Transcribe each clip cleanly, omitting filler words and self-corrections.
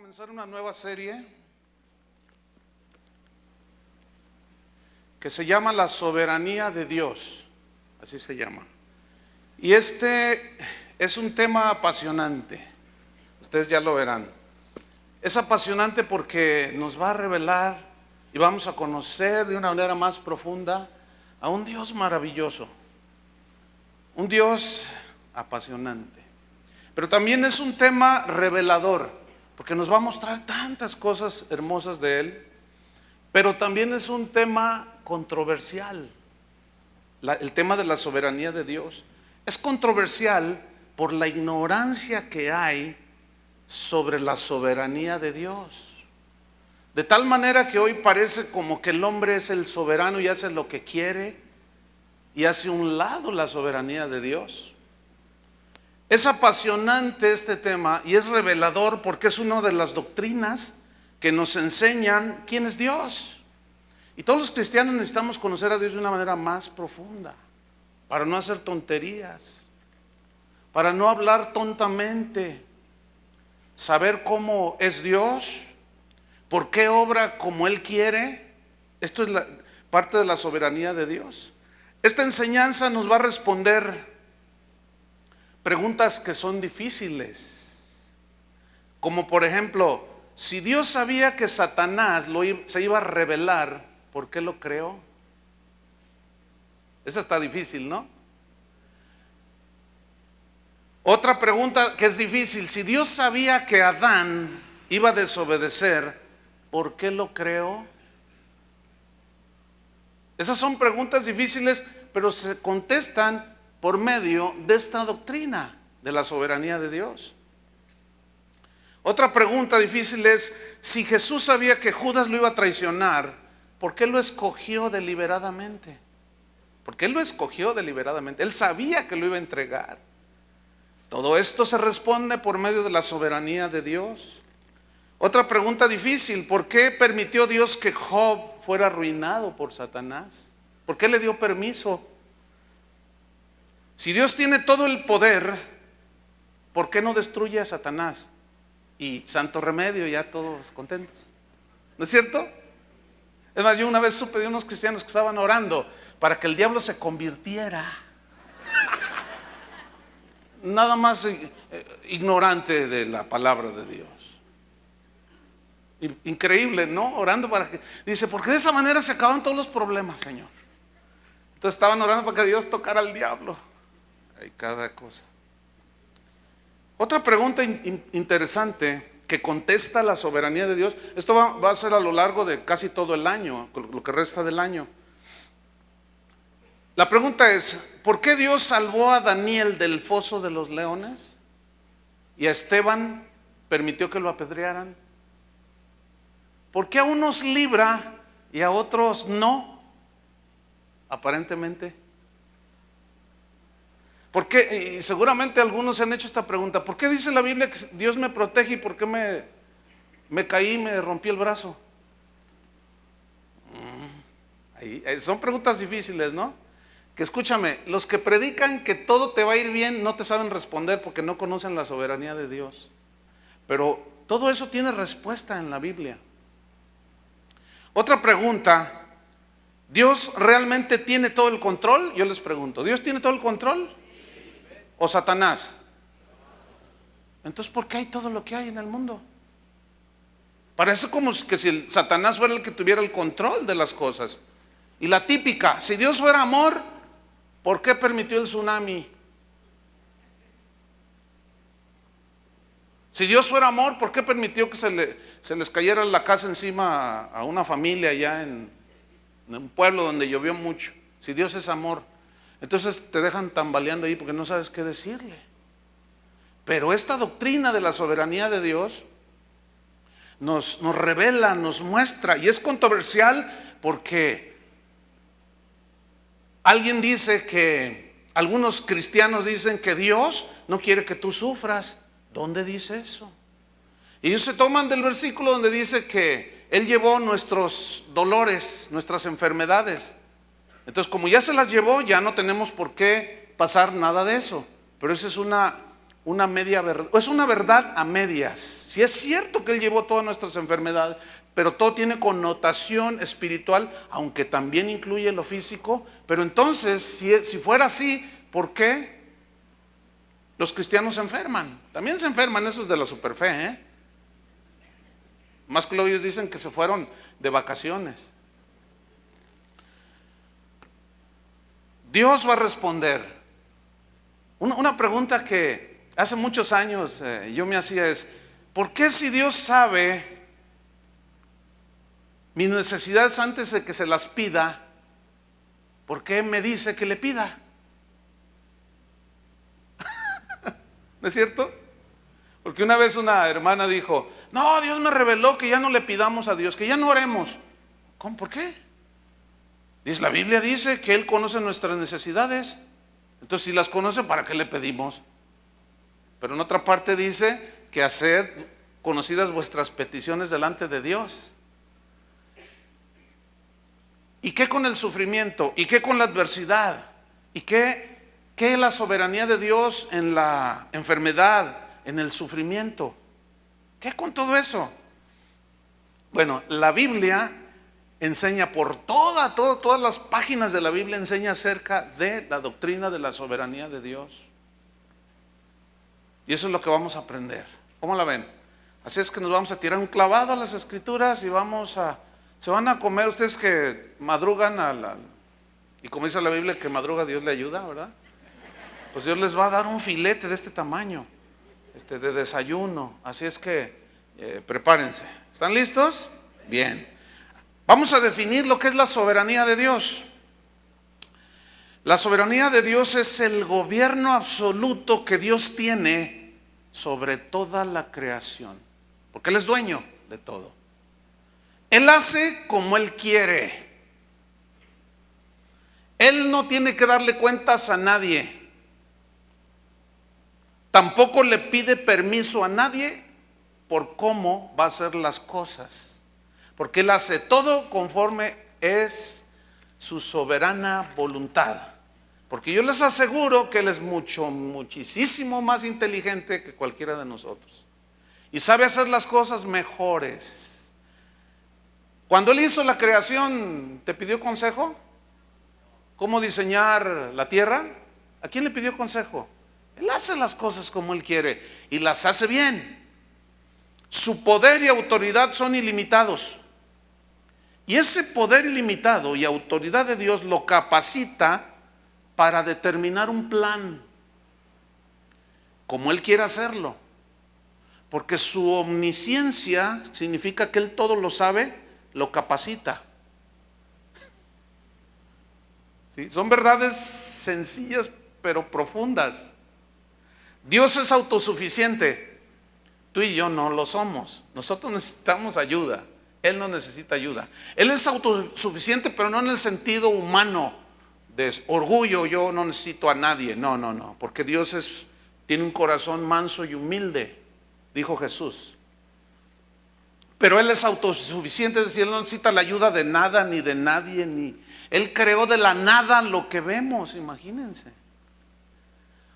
comenzar una nueva serie que se llama La soberanía de Dios, así se llama. Y este es un tema apasionante, ustedes ya lo verán. Es apasionante porque nos va a revelar y vamos a conocer de una manera más profunda a un Dios maravilloso, un Dios apasionante. Pero también es un tema revelador, porque nos va a mostrar tantas cosas hermosas de Él, pero también es un tema controversial. El tema de la soberanía de Dios es controversial por la ignorancia que hay sobre la soberanía de Dios. De tal manera que hoy parece como que el hombre es el soberano y hace lo que quiere y hace a un lado la soberanía de Dios. Es apasionante este tema y es revelador porque es una de las doctrinas que nos enseñan quién es Dios. Y todos los cristianos necesitamos conocer a Dios de una manera más profunda, para no hacer tonterías, para no hablar tontamente, saber cómo es Dios, por qué obra como Él quiere. Esto es parte de la soberanía de Dios. Esta enseñanza nos va a responder preguntas que son difíciles, como por ejemplo, si Dios sabía que Satanás se iba a revelar, ¿por qué lo creó? Esa está difícil, ¿no? Otra pregunta que es difícil, si Dios sabía que Adán iba a desobedecer, ¿por qué lo creó? Esas son preguntas difíciles, pero se contestan por medio de esta doctrina de la soberanía de Dios. Otra pregunta difícil es, si Jesús sabía que Judas lo iba a traicionar, ¿por qué lo escogió deliberadamente? ¿Por qué lo escogió deliberadamente? Él sabía que lo iba a entregar. Todo esto se responde por medio de la soberanía de Dios. Otra pregunta difícil, ¿por qué permitió Dios que Job fuera arruinado por Satanás? ¿Por qué le dio permiso? Si Dios tiene todo el poder, ¿por qué no destruye a Satanás? Y santo remedio, ya todos contentos. ¿No es cierto? Es más, yo una vez supe de unos cristianos que estaban orando para que el diablo se convirtiera. Nada más ignorante de la palabra de Dios. Increíble, ¿no? Orando para que... Dice, porque de esa manera se acaban todos los problemas, Señor. Entonces estaban orando para que Dios tocara al diablo. Hay cada cosa. Otra pregunta interesante que contesta la soberanía de Dios. Esto va a ser a lo largo de casi todo el año, lo que resta del año. La pregunta es, ¿por qué Dios salvó a Daniel del foso de los leones? Y a Esteban permitió que lo apedrearan. ¿Por qué a unos libra y a otros no? Aparentemente. ¿Por qué? Y seguramente algunos se han hecho esta pregunta. ¿Por qué dice la Biblia que Dios me protege y por qué me caí y me rompí el brazo? Son preguntas difíciles, ¿no? Que escúchame, los que predican que todo te va a ir bien no te saben responder porque no conocen la soberanía de Dios. Pero todo eso tiene respuesta en la Biblia. Otra pregunta, ¿Dios realmente tiene todo el control? Yo les pregunto, ¿Dios tiene todo el control? ¿O Satanás? Entonces, ¿por qué hay todo lo que hay en el mundo? Parece como que si Satanás fuera el que tuviera el control de las cosas. Y la típica, si Dios fuera amor, ¿por qué permitió el tsunami? Si Dios fuera amor, ¿por qué permitió que se les cayera la casa encima a una familia allá en un pueblo donde llovió mucho? Si Dios es amor, entonces te dejan tambaleando ahí porque no sabes qué decirle. Pero esta doctrina de la soberanía de Dios nos revela, nos muestra, y es controversial porque algunos cristianos dicen que Dios no quiere que tú sufras. ¿Dónde dice eso? Y ellos se toman del versículo donde dice que Él llevó nuestros dolores, nuestras enfermedades. Entonces, como ya se las llevó, ya no tenemos por qué pasar nada de eso. Pero esa es una una media verdad, es una verdad a medias. Si es cierto que Él llevó todas nuestras enfermedades, pero todo tiene connotación espiritual, aunque también incluye lo físico. Pero entonces, si fuera así, ¿por qué los cristianos se enferman? También se enferman esos de la superfe, ¿eh? Más que ellos dicen que se fueron de vacaciones. Dios va a responder. Una pregunta que hace muchos años yo me hacía es: ¿por qué si Dios sabe mis necesidades antes de que se las pida, por qué me dice que le pida? ¿No es cierto? Porque una vez una hermana dijo: no, Dios me reveló que ya no le pidamos a Dios, que ya no oremos. ¿Cómo? ¿Por qué? Dice, la Biblia dice que Él conoce nuestras necesidades. Entonces, si las conoce, ¿para qué le pedimos? Pero en otra parte dice que haced conocidas vuestras peticiones delante de Dios. ¿Y qué con el sufrimiento? ¿Y qué con la adversidad? ¿Y qué la soberanía de Dios en la enfermedad, en el sufrimiento? ¿Qué con todo eso? Bueno, la Biblia enseña todas las páginas de la Biblia enseña acerca de la doctrina de la soberanía de Dios. Y eso es lo que vamos a aprender. ¿Cómo la ven? Así es que nos vamos a tirar un clavado a las Escrituras y se van a comer ustedes que madrugan y como dice la Biblia, que madruga Dios le ayuda, ¿verdad? Pues Dios les va a dar un filete de este tamaño, de desayuno. Así es que prepárense. ¿Están listos? Bien. Vamos a definir lo que es la soberanía de Dios. La soberanía de Dios es el gobierno absoluto que Dios tiene sobre toda la creación, porque Él es dueño de todo. Él hace como Él quiere. Él no tiene que darle cuentas a nadie. Tampoco le pide permiso a nadie por cómo va a hacer las cosas. Porque Él hace todo conforme es su soberana voluntad. Porque yo les aseguro que Él es muchísimo más inteligente que cualquiera de nosotros. Y sabe hacer las cosas mejores. Cuando Él hizo la creación, ¿te pidió consejo? ¿Cómo diseñar la tierra? ¿A quién le pidió consejo? Él hace las cosas como Él quiere y las hace bien. Su poder y autoridad son ilimitados. Y ese poder ilimitado y autoridad de Dios lo capacita para determinar un plan, como Él quiere hacerlo. Porque su omnisciencia significa que Él todo lo sabe, lo capacita. ¿Sí? Son verdades sencillas pero profundas. Dios es autosuficiente. Tú y yo no lo somos. Nosotros necesitamos ayuda. Él no necesita ayuda. Él es autosuficiente, pero no en el sentido humano de orgullo, yo no necesito a nadie. No, porque Dios tiene un corazón manso y humilde, dijo Jesús. Pero Él es autosuficiente, es decir, Él no necesita la ayuda de nada ni de nadie. Él creó de la nada lo que vemos, imagínense.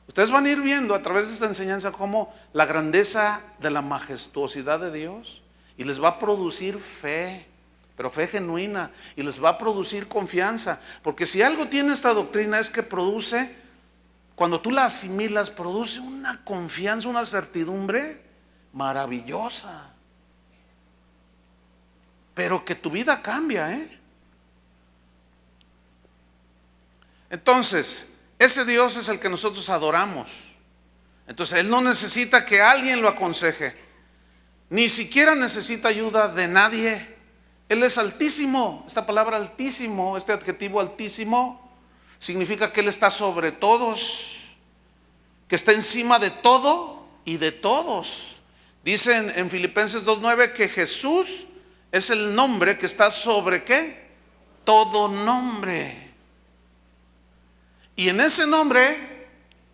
Ustedes van a ir viendo a través de esta enseñanza cómo la grandeza de la majestuosidad de Dios, y les va a producir fe, pero fe genuina, y les va a producir confianza, porque si algo tiene esta doctrina es que produce, cuando tú la asimilas, produce una confianza, una certidumbre maravillosa, pero que tu vida cambia, Entonces, ese Dios es el que nosotros adoramos. Entonces Él no necesita que alguien lo aconseje, ni siquiera necesita ayuda de nadie. Él es altísimo. Esta palabra altísimo, este adjetivo altísimo, significa que Él está sobre todos, que está encima de todo y de todos. Dicen en Filipenses 2:9 que Jesús es el nombre que está sobre ¿qué? Todo nombre. Y en ese nombre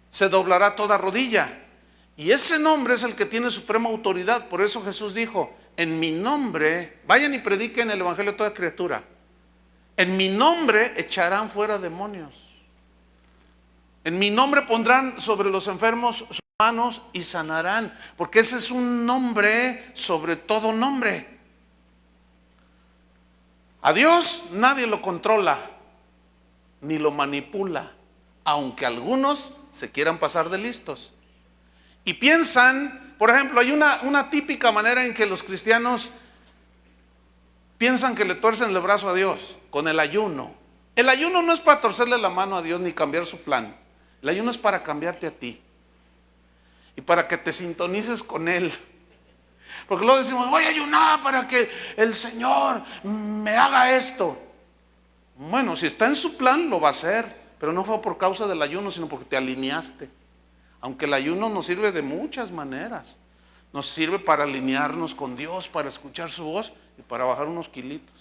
se doblará toda rodilla. Y ese nombre es el que tiene suprema autoridad. Por eso Jesús dijo: en mi nombre, vayan y prediquen el evangelio a toda criatura. En mi nombre echarán fuera demonios. En mi nombre pondrán sobre los enfermos sus manos y sanarán, porque ese es un nombre sobre todo nombre. A Dios nadie lo controla ni lo manipula, aunque algunos se quieran pasar de listos y piensan, por ejemplo, hay una típica manera en que los cristianos piensan que le tuercen el brazo a Dios con el ayuno. El ayuno no es para torcerle la mano a Dios ni cambiar su plan. El ayuno es para cambiarte a ti y para que te sintonices con Él. Porque luego decimos, voy a ayunar para que el Señor me haga esto. Bueno, si está en su plan, lo va a hacer, pero no fue por causa del ayuno, sino porque te alineaste. Aunque el ayuno nos sirve de muchas maneras. Nos sirve para alinearnos con Dios, para escuchar su voz y para bajar unos kilitos.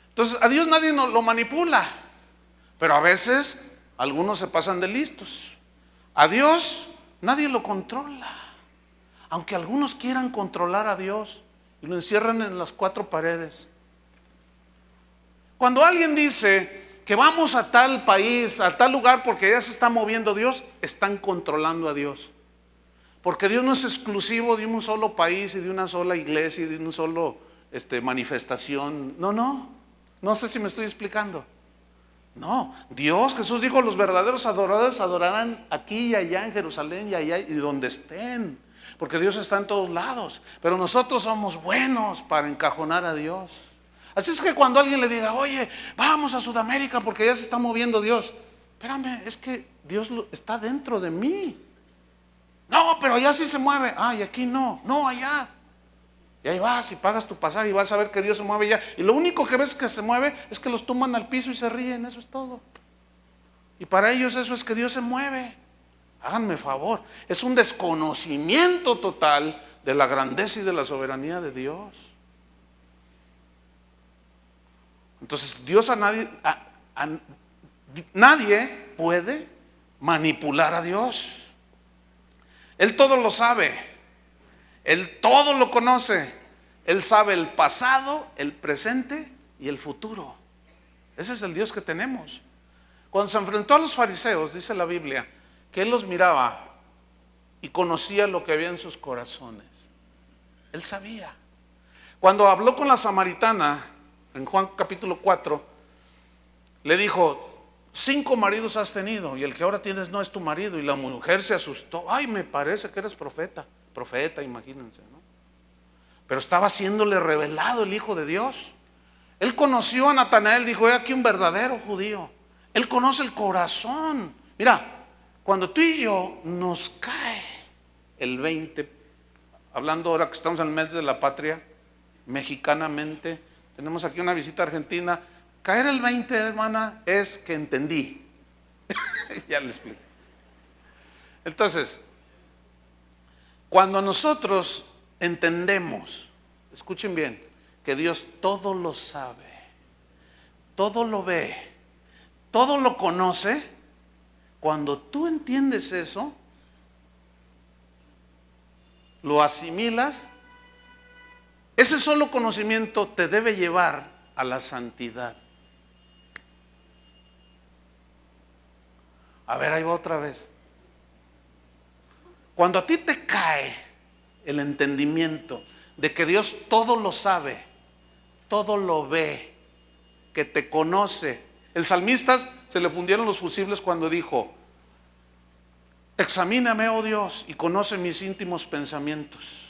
Entonces, a Dios nadie nos lo manipula, pero a veces algunos se pasan de listos. A Dios nadie lo controla, aunque algunos quieran controlar a Dios y lo encierran en las cuatro paredes. Cuando alguien dice que vamos a tal país, a tal lugar porque ya se está moviendo Dios, están controlando a Dios. Porque Dios no es exclusivo de un solo país y de una sola iglesia y de una sola manifestación. No sé si me estoy explicando. No, Dios, Jesús dijo, los verdaderos adoradores adorarán aquí y allá, en Jerusalén y allá y donde estén, porque Dios está en todos lados, pero nosotros somos buenos para encajonar a Dios. Así es que cuando alguien le diga, oye, vamos a Sudamérica porque ya se está moviendo Dios, espérame, es que Dios está dentro de mí. No, pero allá sí se mueve. Y aquí no, allá. Y ahí vas y pagas tu pasaje y vas a ver que Dios se mueve ya. Y lo único que ves que se mueve es que los tumban al piso y se ríen, eso es todo. Y para ellos eso es que Dios se mueve. Háganme favor, es un desconocimiento total de la grandeza y de la soberanía de Dios. Entonces Dios nadie puede manipular a Dios. Él todo lo sabe, Él todo lo conoce, Él sabe el pasado, el presente y el futuro. Ese es el Dios que tenemos. Cuando se enfrentó a los fariseos, dice la Biblia, que Él los miraba y conocía lo que había en sus corazones. Él sabía. Cuando habló con la samaritana, en Juan capítulo 4, le dijo, 5 maridos has tenido y el que ahora tienes no es tu marido. Y la mujer se asustó. Me parece que eres profeta, imagínense, ¿no? Pero estaba siéndole revelado el Hijo de Dios. Él conoció a Natanael, dijo, he aquí un verdadero judío. Él conoce el corazón. Mira, cuando tú y yo nos cae el 20, hablando ahora que estamos en el mes de la patria, mexicanamente, tenemos aquí una visita argentina. Caer el 20, hermana, es que entendí. Ya les explico. Entonces, cuando nosotros entendemos, escuchen bien, que Dios todo lo sabe, todo lo ve, todo lo conoce, cuando tú entiendes eso, lo asimilas, ese solo conocimiento te debe llevar a la santidad. A ver, ahí va otra vez. Cuando a ti te cae el entendimiento de que Dios todo lo sabe, todo lo ve, que te conoce. El salmista se le fundieron los fusibles cuando dijo, examíname, oh Dios, y conoce mis íntimos pensamientos.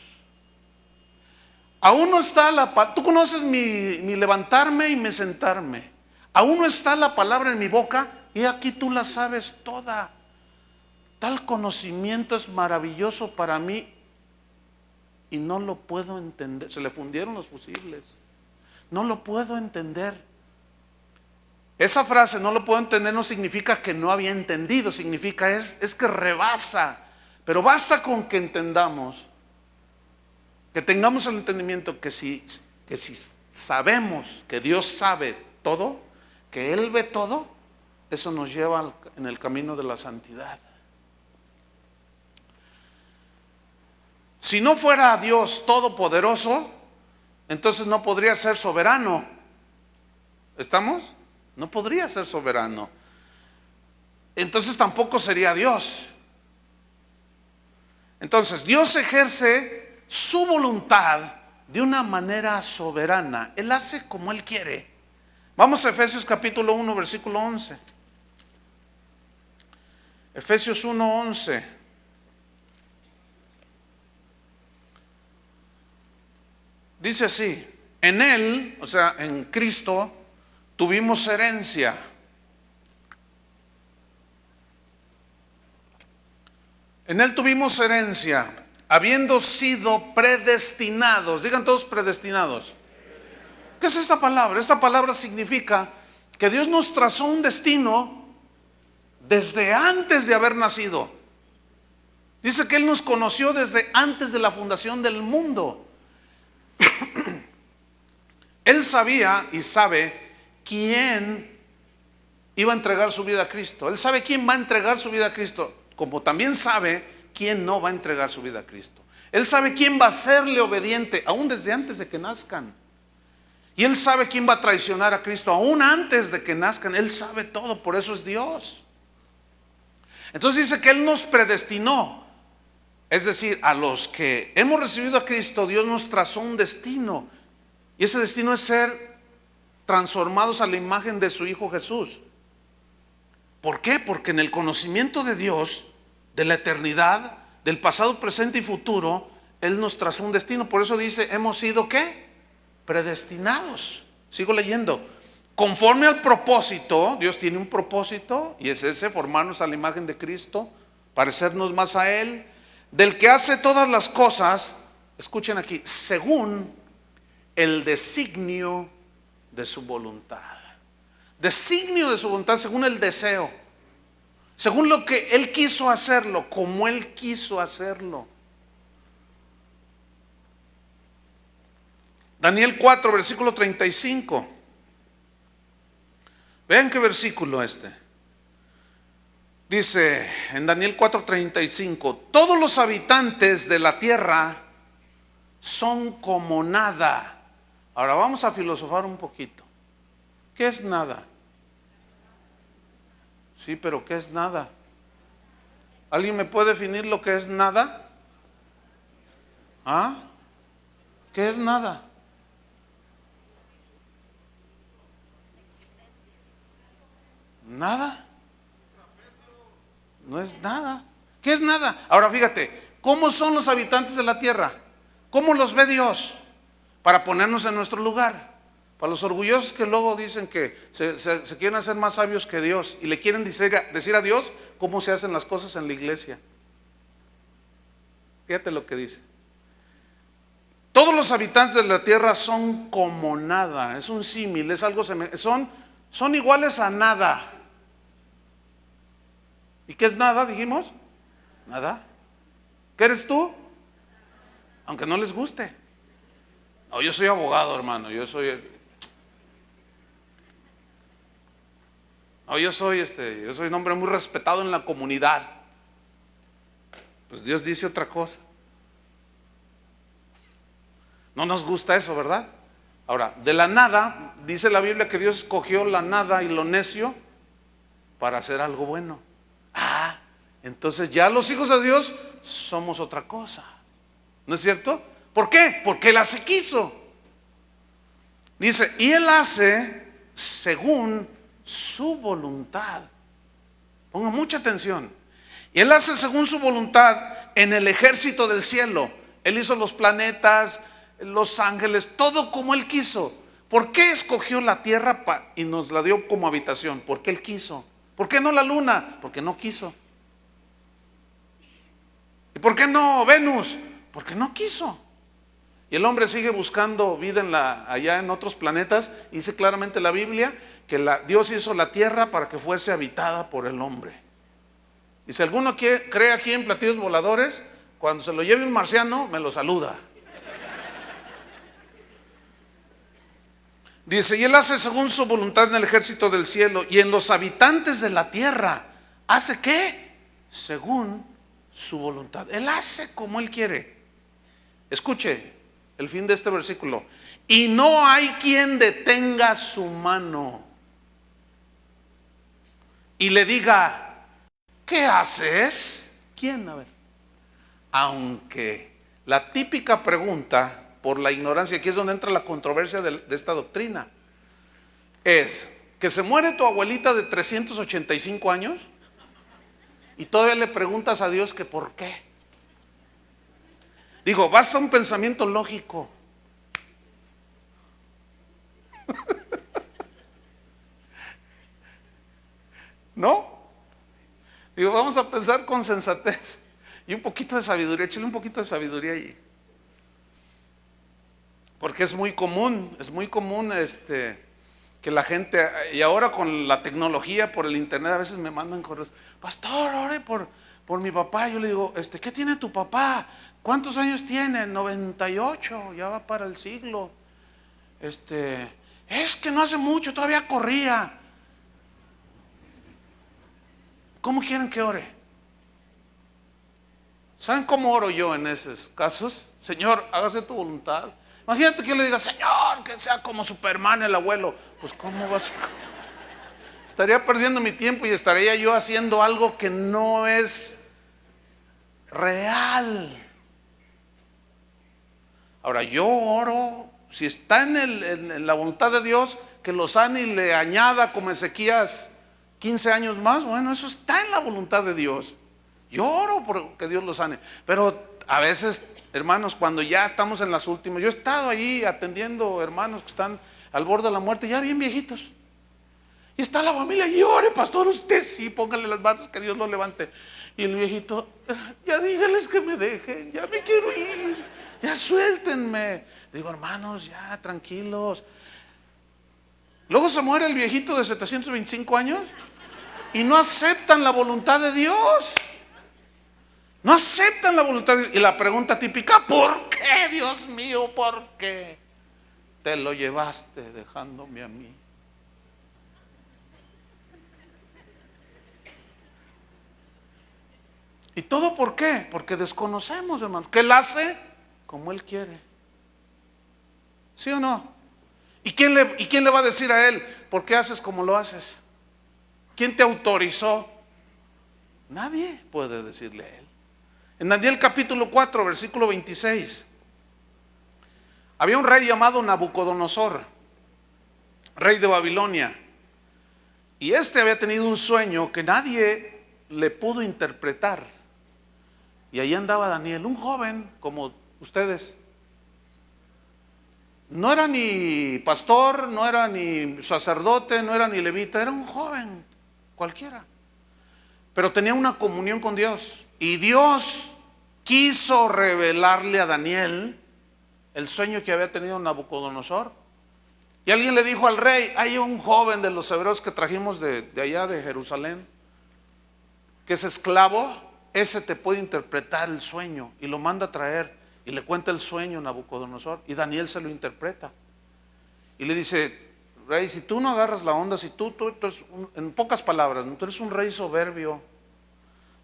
Aún no está tú conoces mi levantarme y mi sentarme. Aún no está la palabra en mi boca y aquí tú la sabes toda. Tal conocimiento es maravilloso para mí y no lo puedo entender. Se le fundieron los fusibles. No lo puedo entender. Esa frase, no lo puedo entender, no significa que no había entendido, significa es que rebasa. Pero basta con que entendamos, que tengamos el entendimiento que si sabemos que Dios sabe todo, que Él ve todo, eso nos lleva en el camino de la santidad. Si no fuera Dios todopoderoso, entonces no podría ser soberano. ¿Estamos? No podría ser soberano. entonces tampoco sería Dios. Entonces Dios ejerce su voluntad de una manera soberana. Él hace como Él quiere. Vamos a Efesios capítulo 1, versículo 11. Efesios 1, 11. Dice así: en Él, o sea, en Cristo, tuvimos herencia. En Él tuvimos herencia, habiendo sido predestinados. Digan todos predestinados. ¿Qué es esta palabra? Esta palabra significa que Dios nos trazó un destino desde antes de haber nacido. Dice que Él nos conoció desde antes de la fundación del mundo. Él sabía y sabe quién iba a entregar su vida a Cristo. Él sabe quién va a entregar su vida a Cristo, como también sabe quién no va a entregar su vida a Cristo. Él sabe quién va a serle obediente, aún desde antes de que nazcan. Y Él sabe quién va a traicionar a Cristo, aún antes de que nazcan. Él sabe todo, por eso es Dios. Entonces dice que Él nos predestinó. Es decir, a los que hemos recibido a Cristo, Dios nos trazó un destino. Y ese destino es ser transformados a la imagen de su Hijo Jesús. ¿Por qué? Porque en el conocimiento de Dios, de la eternidad, del pasado, presente y futuro, Él nos trazó un destino. Por eso dice, hemos sido ¿qué? Predestinados. Sigo leyendo. Conforme al propósito, Dios tiene un propósito, y es ese: formarnos a la imagen de Cristo, parecernos más a Él, del que hace todas las cosas, escuchen aquí, según el designio de su voluntad. Designio de su voluntad, según el deseo, según lo que Él quiso hacerlo, como Él quiso hacerlo. Daniel 4, versículo 35. Vean qué versículo este. Dice en Daniel 4:35: todos los habitantes de la tierra son como nada. Ahora vamos a filosofar un poquito. ¿Qué es nada? Sí, pero ¿qué es nada? ¿Alguien me puede definir lo que es nada? ¿Ah? ¿Qué es nada? Nada. No es nada. ¿Qué es nada? Ahora fíjate, ¿cómo son los habitantes de la tierra? ¿Cómo los ve Dios? Para ponernos en nuestro lugar. Para los orgullosos que luego dicen que se quieren hacer más sabios que Dios y le quieren decir a Dios cómo se hacen las cosas en la iglesia. Fíjate lo que dice: todos los habitantes de la tierra son como nada. Es un símil, es algo son iguales a nada. ¿Y qué es nada? Dijimos, nada. ¿Qué eres tú? Aunque no les guste. No, yo soy abogado, hermano. Yo soy un hombre muy respetado en la comunidad. Pues Dios dice otra cosa. No nos gusta eso, ¿verdad? Ahora, de la nada, dice la Biblia que Dios escogió la nada y lo necio para hacer algo bueno. Ah, entonces ya los hijos de Dios somos otra cosa. ¿No es cierto? ¿Por qué? Porque Él así quiso. Dice, y Él hace según su voluntad. Ponga mucha atención. Y Él hace según su voluntad en el ejército del cielo. Él hizo los planetas, los ángeles, todo como Él quiso. ¿Por qué escogió la tierra y nos la dio como habitación? Porque Él quiso. ¿Por qué no la luna? Porque no quiso. ¿Y por qué no Venus? Porque no quiso. Y el hombre sigue buscando vida allá en otros planetas. Dice claramente la Biblia que Dios hizo la tierra para que fuese habitada por el hombre. Y si alguno cree aquí en platillos voladores, cuando se lo lleve un marciano, me lo saluda. Dice, y Él hace según su voluntad en el ejército del cielo y en los habitantes de la tierra. ¿Hace qué? Según su voluntad. Él hace como Él quiere. Escuche el fin de este versículo. Y no hay quien detenga su mano y le diga, ¿qué haces? ¿Quién? A ver. Aunque la típica pregunta, por la ignorancia, aquí es donde entra la controversia de esta doctrina, es que se muere tu abuelita de 385 años y todavía le preguntas a Dios que por qué. Digo, basta un pensamiento lógico. ¿No? Digo, vamos a pensar con sensatez y un poquito de sabiduría, échale un poquito de sabiduría ahí. Porque es muy común que la gente, y ahora con la tecnología, por el internet, a veces me mandan correos, pastor, ore por mi papá. Yo le digo, ¿qué tiene tu papá? ¿Cuántos años tiene? 98, ya va para el siglo. Es que no hace mucho, todavía corría. ¿Cómo quieren que ore? ¿Saben cómo oro yo en esos casos? Señor, hágase tu voluntad. Imagínate que yo le diga, Señor, que sea como Superman el abuelo. Pues ¿cómo va a ser? Estaría perdiendo mi tiempo y estaría yo haciendo algo que no es real. Ahora yo oro, si está en la voluntad de Dios, que lo sane y le añada como Ezequías 15 años más, bueno, eso está en la voluntad de Dios. Yo oro por que Dios lo sane, pero a veces, hermanos, cuando ya estamos en las últimas, yo he estado allí atendiendo hermanos que están al borde de la muerte, ya bien viejitos, y está la familia, y ore, pastor, usted sí, póngale las manos que Dios lo levante. Y el viejito, ya dígales que me dejen, ya me quiero ir, ya suéltenme. Digo, hermanos, ya tranquilos. Luego se muere el viejito de 725 años y no aceptan la voluntad de Dios. No aceptan la voluntad de Dios. Y la pregunta típica, ¿por qué, Dios mío? ¿Por qué te lo llevaste dejándome a mí? ¿Y todo por qué? Porque desconocemos, hermano, que Él hace como Él quiere. ¿Sí o no? ¿Y quién le va a decir a Él, por qué haces como lo haces? ¿Quién te autorizó? Nadie puede decirle a Él. En Daniel capítulo 4, versículo 26, había un rey llamado Nabucodonosor, rey de Babilonia. Y había tenido un sueño que nadie le pudo interpretar. Y ahí andaba Daniel, un joven como ustedes. No era ni pastor, no era ni sacerdote, no era ni levita, era un joven cualquiera. Pero tenía una comunión con Dios. Y Dios quiso revelarle a Daniel el sueño que había tenido Nabucodonosor. Y alguien le dijo al rey, hay un joven de los hebreos que trajimos de allá de Jerusalén, que es esclavo, ese te puede interpretar el sueño. Y lo manda a traer y le cuenta el sueño a Nabucodonosor y Daniel se lo interpreta. Y le dice, rey, si tú no agarras la onda, si tú eres en pocas palabras, tú eres un rey soberbio,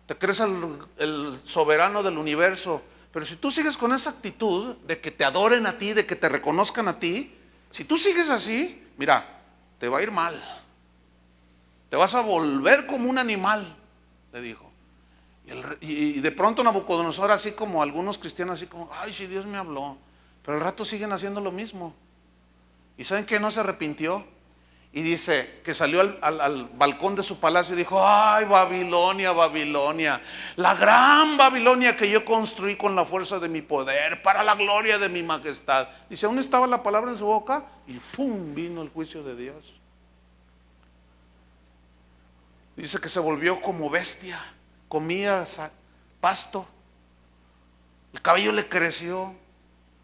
te crees el soberano del universo, pero si tú sigues con esa actitud de que te adoren a ti, de que te reconozcan a ti, si tú sigues así, mira, te va a ir mal, te vas a volver como un animal, le dijo. Y de pronto Nabucodonosor, así como algunos cristianos, así como, ay, si Dios me habló, pero al rato siguen haciendo lo mismo. ¿Y saben qué? No se arrepintió. Y dice que salió al balcón de su palacio y dijo, ay, Babilonia, Babilonia, la gran Babilonia que yo construí con la fuerza de mi poder, para la gloria de mi majestad. Dice, aún estaba la palabra en su boca y ¡pum! Vino el juicio de Dios. Dice que se volvió como bestia, comía pasto, el cabello le creció,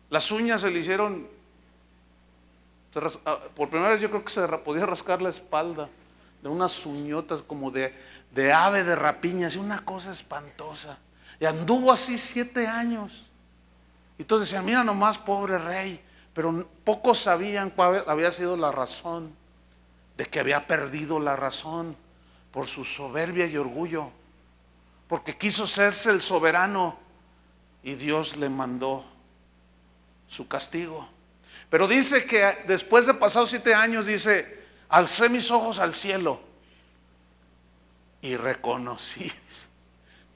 las uñas se le hicieron, por primera vez yo creo que se podía rascar la espalda de unas uñotas como de ave de rapiña, así una cosa espantosa. Y anduvo así 7 años. Y todos decían, mira nomás, pobre rey. Pero pocos sabían cuál había sido la razón de que había perdido la razón por su soberbia y orgullo. Porque quiso serse el soberano y Dios le mandó su castigo. Pero dice que después de pasados 7 años, dice, alcé mis ojos al cielo y reconocí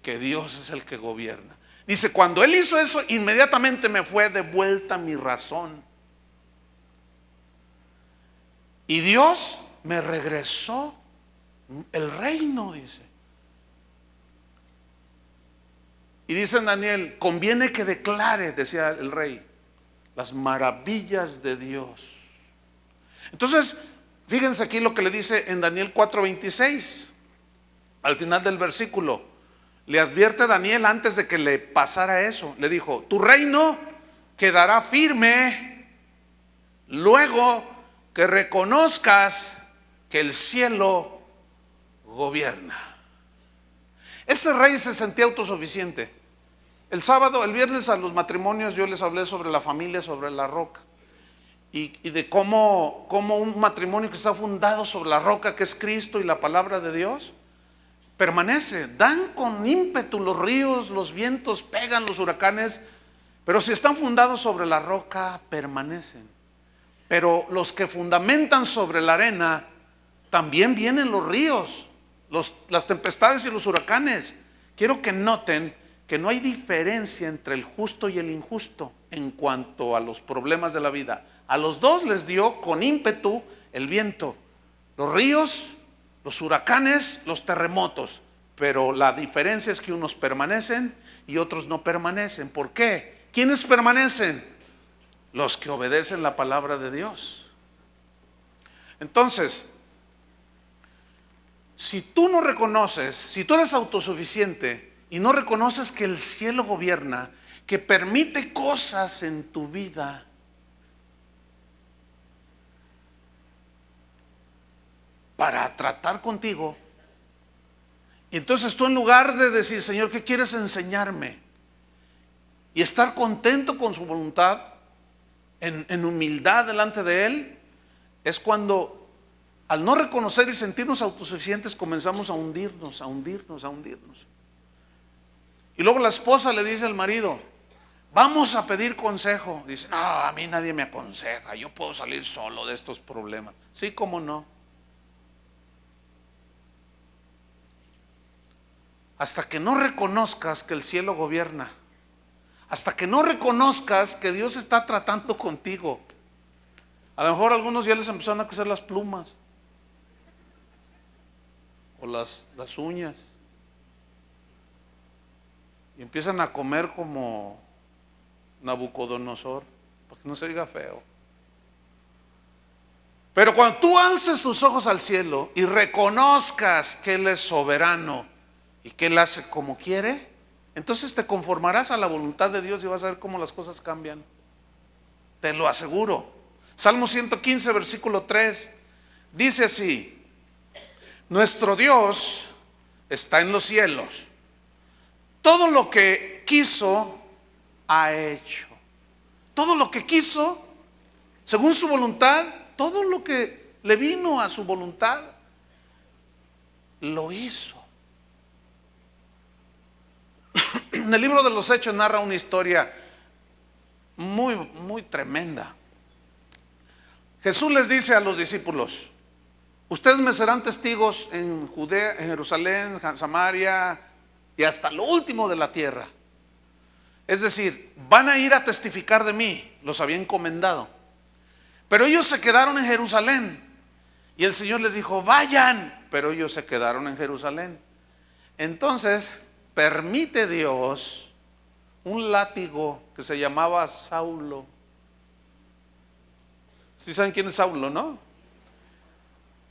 que Dios es el que gobierna. Dice, cuando Él hizo eso, inmediatamente me fue de vuelta mi razón. Y Dios me regresó el reino, dice. Y dice en Daniel, conviene que declare, decía el rey, las maravillas de Dios. Entonces, fíjense aquí lo que le dice en Daniel 4:26, al final del versículo. Le advierte Daniel antes de que le pasara eso. Le dijo, tu reino quedará firme luego que reconozcas que el cielo gobierna. Ese rey se sentía autosuficiente. El viernes a los matrimonios yo les hablé sobre la familia, sobre la roca. Y de cómo un matrimonio que está fundado sobre la roca que es Cristo y la palabra de Dios, permanece. Dan con ímpetu los ríos, los vientos pegan, los huracanes, pero si están fundados sobre la roca, permanecen. Pero los que fundamentan sobre la arena, también vienen los ríos, las tempestades y los huracanes. Quiero que noten que no hay diferencia entre el justo y el injusto en cuanto a los problemas de la vida. A los dos les dio con ímpetu el viento, los ríos, los huracanes, los terremotos. Pero la diferencia es que unos permanecen y otros no permanecen. ¿Por qué? ¿Quiénes permanecen? Los que obedecen la palabra de Dios. Entonces, si tú no reconoces, si tú eres autosuficiente y no reconoces que el cielo gobierna, que permite cosas en tu vida, para tratar contigo, y entonces tú, en lugar de decir, Señor, ¿qué quieres enseñarme? Y estar contento con su voluntad, en humildad delante de Él, es cuando, al no reconocer y sentirnos autosuficientes, comenzamos a hundirnos, a hundirnos, a hundirnos. Y luego la esposa le dice al marido, vamos a pedir consejo. Dice, no, a mí nadie me aconseja, yo puedo salir solo de estos problemas. Sí, cómo no. Hasta que no reconozcas que el cielo gobierna, hasta que no reconozcas que Dios está tratando contigo. A lo mejor a algunos ya les empezaron a crecer las plumas o las uñas, y empiezan a comer como Nabucodonosor, para que no se diga feo. Pero cuando tú alces tus ojos al cielo y reconozcas que Él es soberano y que Él hace como quiere, entonces te conformarás a la voluntad de Dios y vas a ver cómo las cosas cambian. Te lo aseguro. Salmo 115, versículo 3, dice así: nuestro Dios está en los cielos. Todo lo que quiso, ha hecho. Todo lo que quiso, según su voluntad, todo lo que le vino a su voluntad, lo hizo. En el libro de los Hechos narra una historia muy, muy tremenda. Jesús les dice a los discípulos: ustedes me serán testigos en Judea, en Jerusalén, en Samaria y hasta lo último de la tierra. Es decir, van a ir a testificar de mí, los había encomendado. Pero ellos se quedaron en Jerusalén. Y el Señor les dijo, vayan. Pero ellos se quedaron en Jerusalén. Entonces, permite Dios un látigo que se llamaba Saulo. ¿Sí saben quién es Saulo, no?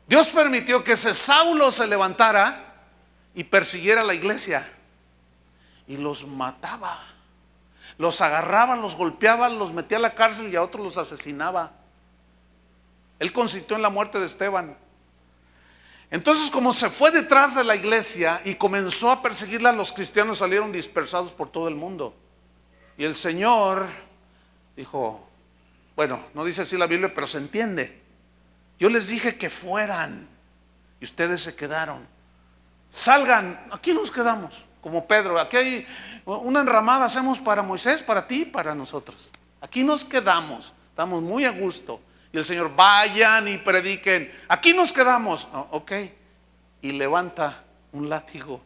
Dios permitió que ese Saulo se levantara y persiguiera a la iglesia. Y los mataba. Los agarraba, los golpeaba, los metía a la cárcel y a otros los asesinaba. Él consistió en la muerte de Esteban. Entonces, como se fue detrás de la iglesia y comenzó a perseguirla, los cristianos salieron dispersados por todo el mundo. Y el Señor dijo, bueno, no dice así la Biblia, pero se entiende. Yo les dije que fueran y ustedes se quedaron. Salgan, aquí nos quedamos. Como Pedro, aquí hay una enramada, hacemos para Moisés, para ti y para nosotros. Aquí nos quedamos, estamos muy a gusto. Y el Señor, vayan y prediquen. Aquí nos quedamos. Oh, ok. Y levanta un látigo,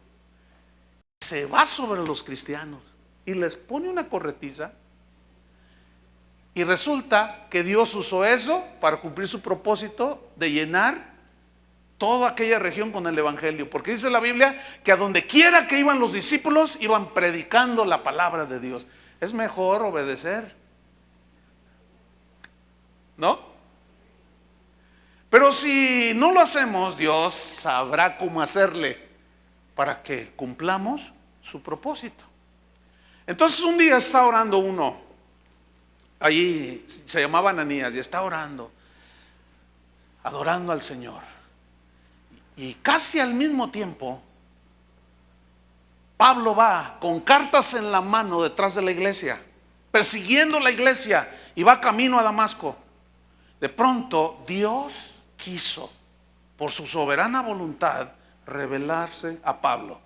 se va sobre los cristianos y les pone una corretiza. Y resulta que Dios usó eso para cumplir su propósito de llenar toda aquella región con el evangelio, porque dice la Biblia que a donde quiera que iban los discípulos iban predicando la palabra de Dios. Es mejor obedecer, ¿no? Pero si no lo hacemos, Dios sabrá cómo hacerle para que cumplamos su propósito. Entonces un día está orando uno, allí se llamaba Ananías, y está orando, adorando al Señor. Y casi al mismo tiempo, Pablo va con cartas en la mano detrás de la iglesia, persiguiendo la iglesia, y va camino a Damasco. De pronto Dios quiso, por su soberana voluntad, revelarse a Pablo,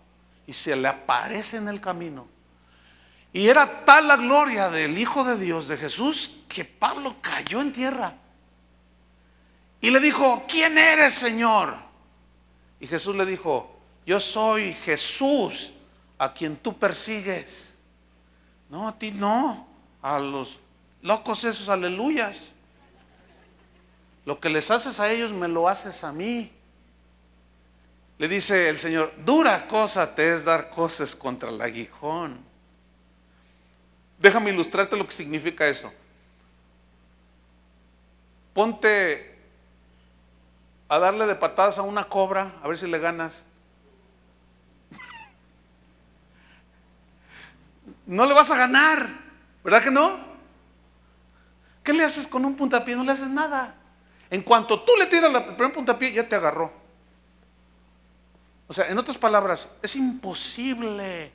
y se le aparece en el camino. Y era tal la gloria del Hijo de Dios, de Jesús, que Pablo cayó en tierra y le dijo: ¿quién eres, Señor? Y Jesús le dijo: yo soy Jesús a quien tú persigues. No, a ti no, a los locos esos aleluyas. Lo que les haces a ellos me lo haces a mí. Le dice el Señor: dura cosa te es dar cosas contra el aguijón. Déjame ilustrarte lo que significa eso. Ponte a darle de patadas a una cobra, a ver si le ganas. No le vas a ganar, ¿verdad que no? ¿Qué le haces con un puntapié? No le haces nada. En cuanto tú le tiras el primer puntapié, ya te agarró. O sea, en otras palabras, es imposible.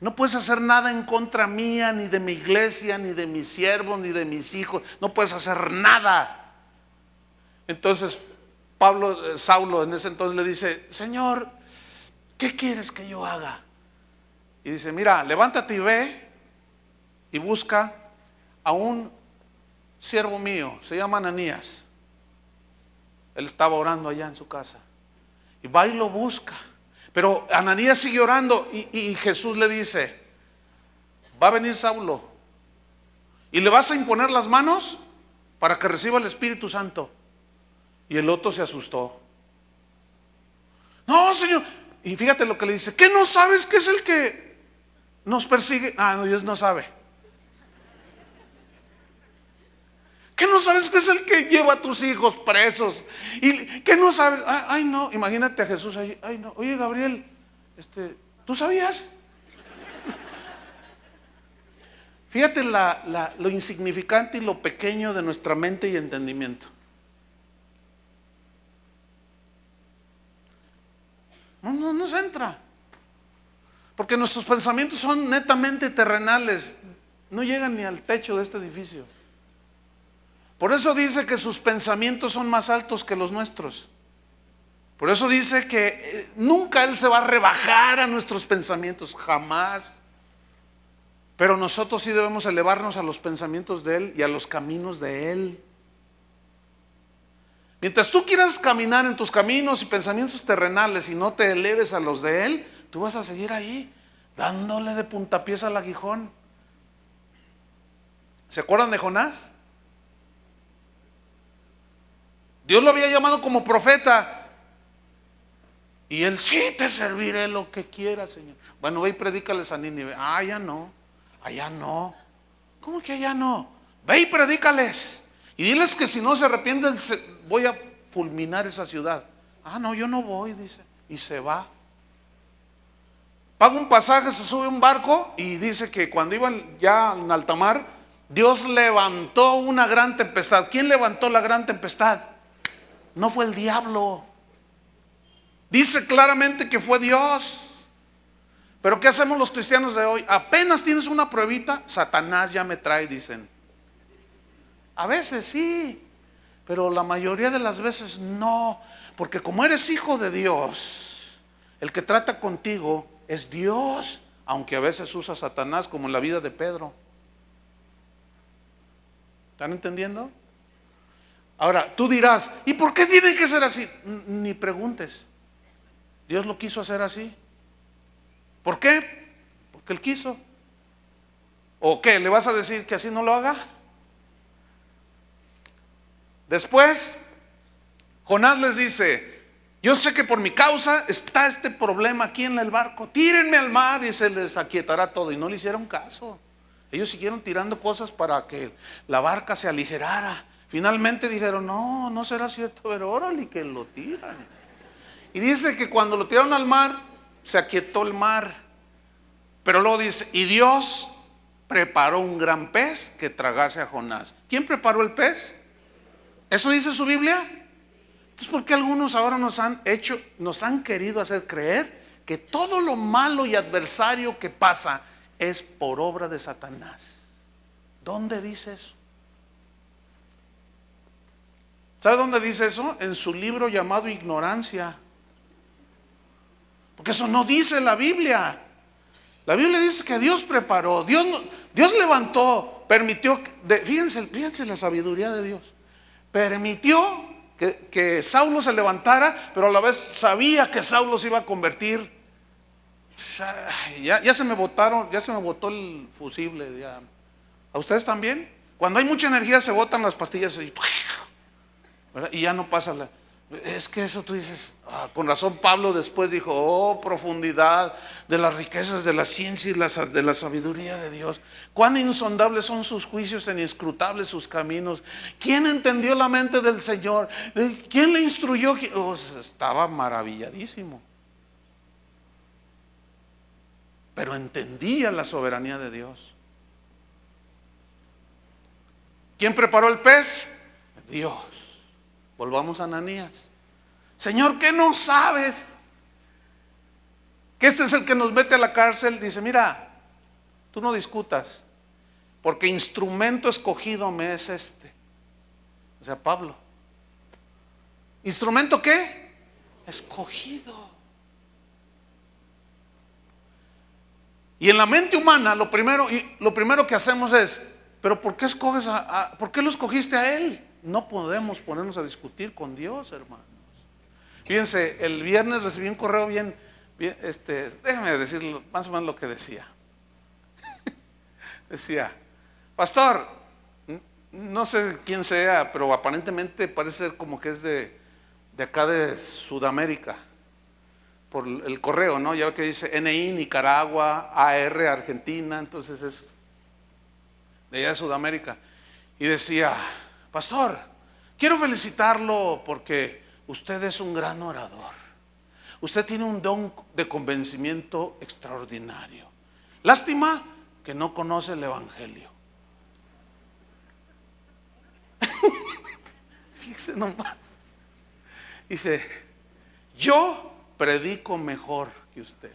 No puedes hacer nada en contra mía, ni de mi iglesia, ni de mis siervos, ni de mis hijos. No puedes hacer nada. Entonces Saulo en ese entonces le dice: Señor, ¿qué quieres que yo haga? Y dice: mira, levántate y ve y busca a un siervo mío, se llama Ananías. Él estaba orando allá en su casa. Y va y lo busca. Pero Ananías sigue orando y Jesús le dice: va a venir Saulo y le vas a imponer las manos para que reciba el Espíritu Santo. Y el otro se asustó. No, Señor. Y fíjate lo que le dice: ¿qué no sabes que es el que nos persigue? Ah, no, Dios no sabe. ¿Qué no sabes que es el que lleva a tus hijos presos? ¿Y qué no sabes? Ay, no, imagínate a Jesús ahí. Ay, no, oye, Gabriel, ¿tú sabías? Fíjate lo insignificante y lo pequeño de nuestra mente y entendimiento. No nos entra. Porque nuestros pensamientos son netamente terrenales. No llegan ni al techo de este edificio. Por eso dice que sus pensamientos son más altos que los nuestros. Por eso dice que nunca Él se va a rebajar a nuestros pensamientos, jamás. Pero nosotros sí debemos elevarnos a los pensamientos de Él y a los caminos de Él. Mientras tú quieras caminar en tus caminos y pensamientos terrenales y no te eleves a los de Él, tú vas a seguir ahí, dándole de puntapiés al aguijón. ¿Se acuerdan de Jonás? Dios lo había llamado como profeta. Y él: sí, te serviré lo que quieras, Señor. Bueno, ve y predícales a Nínive. Allá no, allá no. ¿Cómo que allá no? Ve y predícales. Y diles que si no se arrepienten, voy a fulminar esa ciudad. Ah, no, yo no voy, dice. Y se va. Paga un pasaje, se sube a un barco y dice que cuando iban ya en alta mar, Dios levantó una gran tempestad. ¿Quién levantó la gran tempestad? No fue el diablo. Dice claramente que fue Dios. Pero ¿qué hacemos los cristianos de hoy? Apenas tienes una pruebita, Satanás ya me trae, dicen. A veces sí, pero la mayoría de las veces no. Porque como eres hijo de Dios, el que trata contigo es Dios, aunque a veces usa Satanás, como en la vida de Pedro. ¿Están entendiendo? Ahora, tú dirás: ¿y por qué tiene que ser así? Ni preguntes. Dios lo quiso hacer así. ¿Por qué? Porque Él quiso. ¿O qué? ¿Le vas a decir que así no lo haga? Después, Jonás les dice: yo sé que por mi causa está este problema aquí en el barco, tírenme al mar y se les aquietará todo. Y no le hicieron caso. Ellos siguieron tirando cosas para que la barca se aligerara. Finalmente dijeron: no, no será cierto, pero órale que lo tiran. Y dice que cuando lo tiraron al mar, se aquietó el mar. Pero luego dice: y Dios preparó un gran pez que tragase a Jonás. ¿Quién preparó el pez? ¿Eso dice su Biblia? Entonces, ¿por qué algunos ahora nos han querido hacer creer que todo lo malo y adversario que pasa es por obra de Satanás? ¿Dónde dice eso? ¿Sabe dónde dice eso? En su libro llamado Ignorancia. Porque eso no dice la Biblia. La Biblia dice que Dios preparó, Dios levantó, permitió, fíjense la sabiduría de Dios. Permitió que Saulo se levantara, pero a la vez sabía que Saulo se iba a convertir. Ya se me botó el fusible. Ya. ¿A ustedes también? Cuando hay mucha energía se botan las pastillas y ya no pasa la... Es que eso tú dices, con razón Pablo después dijo: oh, profundidad de las riquezas de la ciencia y de la sabiduría de Dios. Cuán insondables son sus juicios e inescrutables sus caminos. ¿Quién entendió la mente del Señor? ¿Quién le instruyó? Estaba maravilladísimo. Pero entendía la soberanía de Dios. ¿Quién preparó el pez? Dios. Volvamos a Ananías. Señor, ¿qué no sabes? Que este es el que nos mete a la cárcel. Dice: mira, tú no discutas, porque instrumento escogido me es este. O sea, Pablo. ¿Instrumento qué? Escogido. Y en la mente humana lo primero que hacemos es: pero ¿por qué escoges por qué lo escogiste a él? No podemos ponernos a discutir con Dios, hermanos. Fíjense, el viernes recibí un correo bien, déjame decir más o menos lo que decía. Decía: pastor, no sé quién sea, pero aparentemente parece ser como que es de acá de Sudamérica. Por el correo, ¿no? Ya ve que dice NI Nicaragua, AR Argentina, entonces es de allá de Sudamérica. Y decía: pastor, quiero felicitarlo porque usted es un gran orador. Usted tiene un don de convencimiento extraordinario. Lástima que no conoce el Evangelio. Fíjese nomás. Dice: yo predico mejor que usted.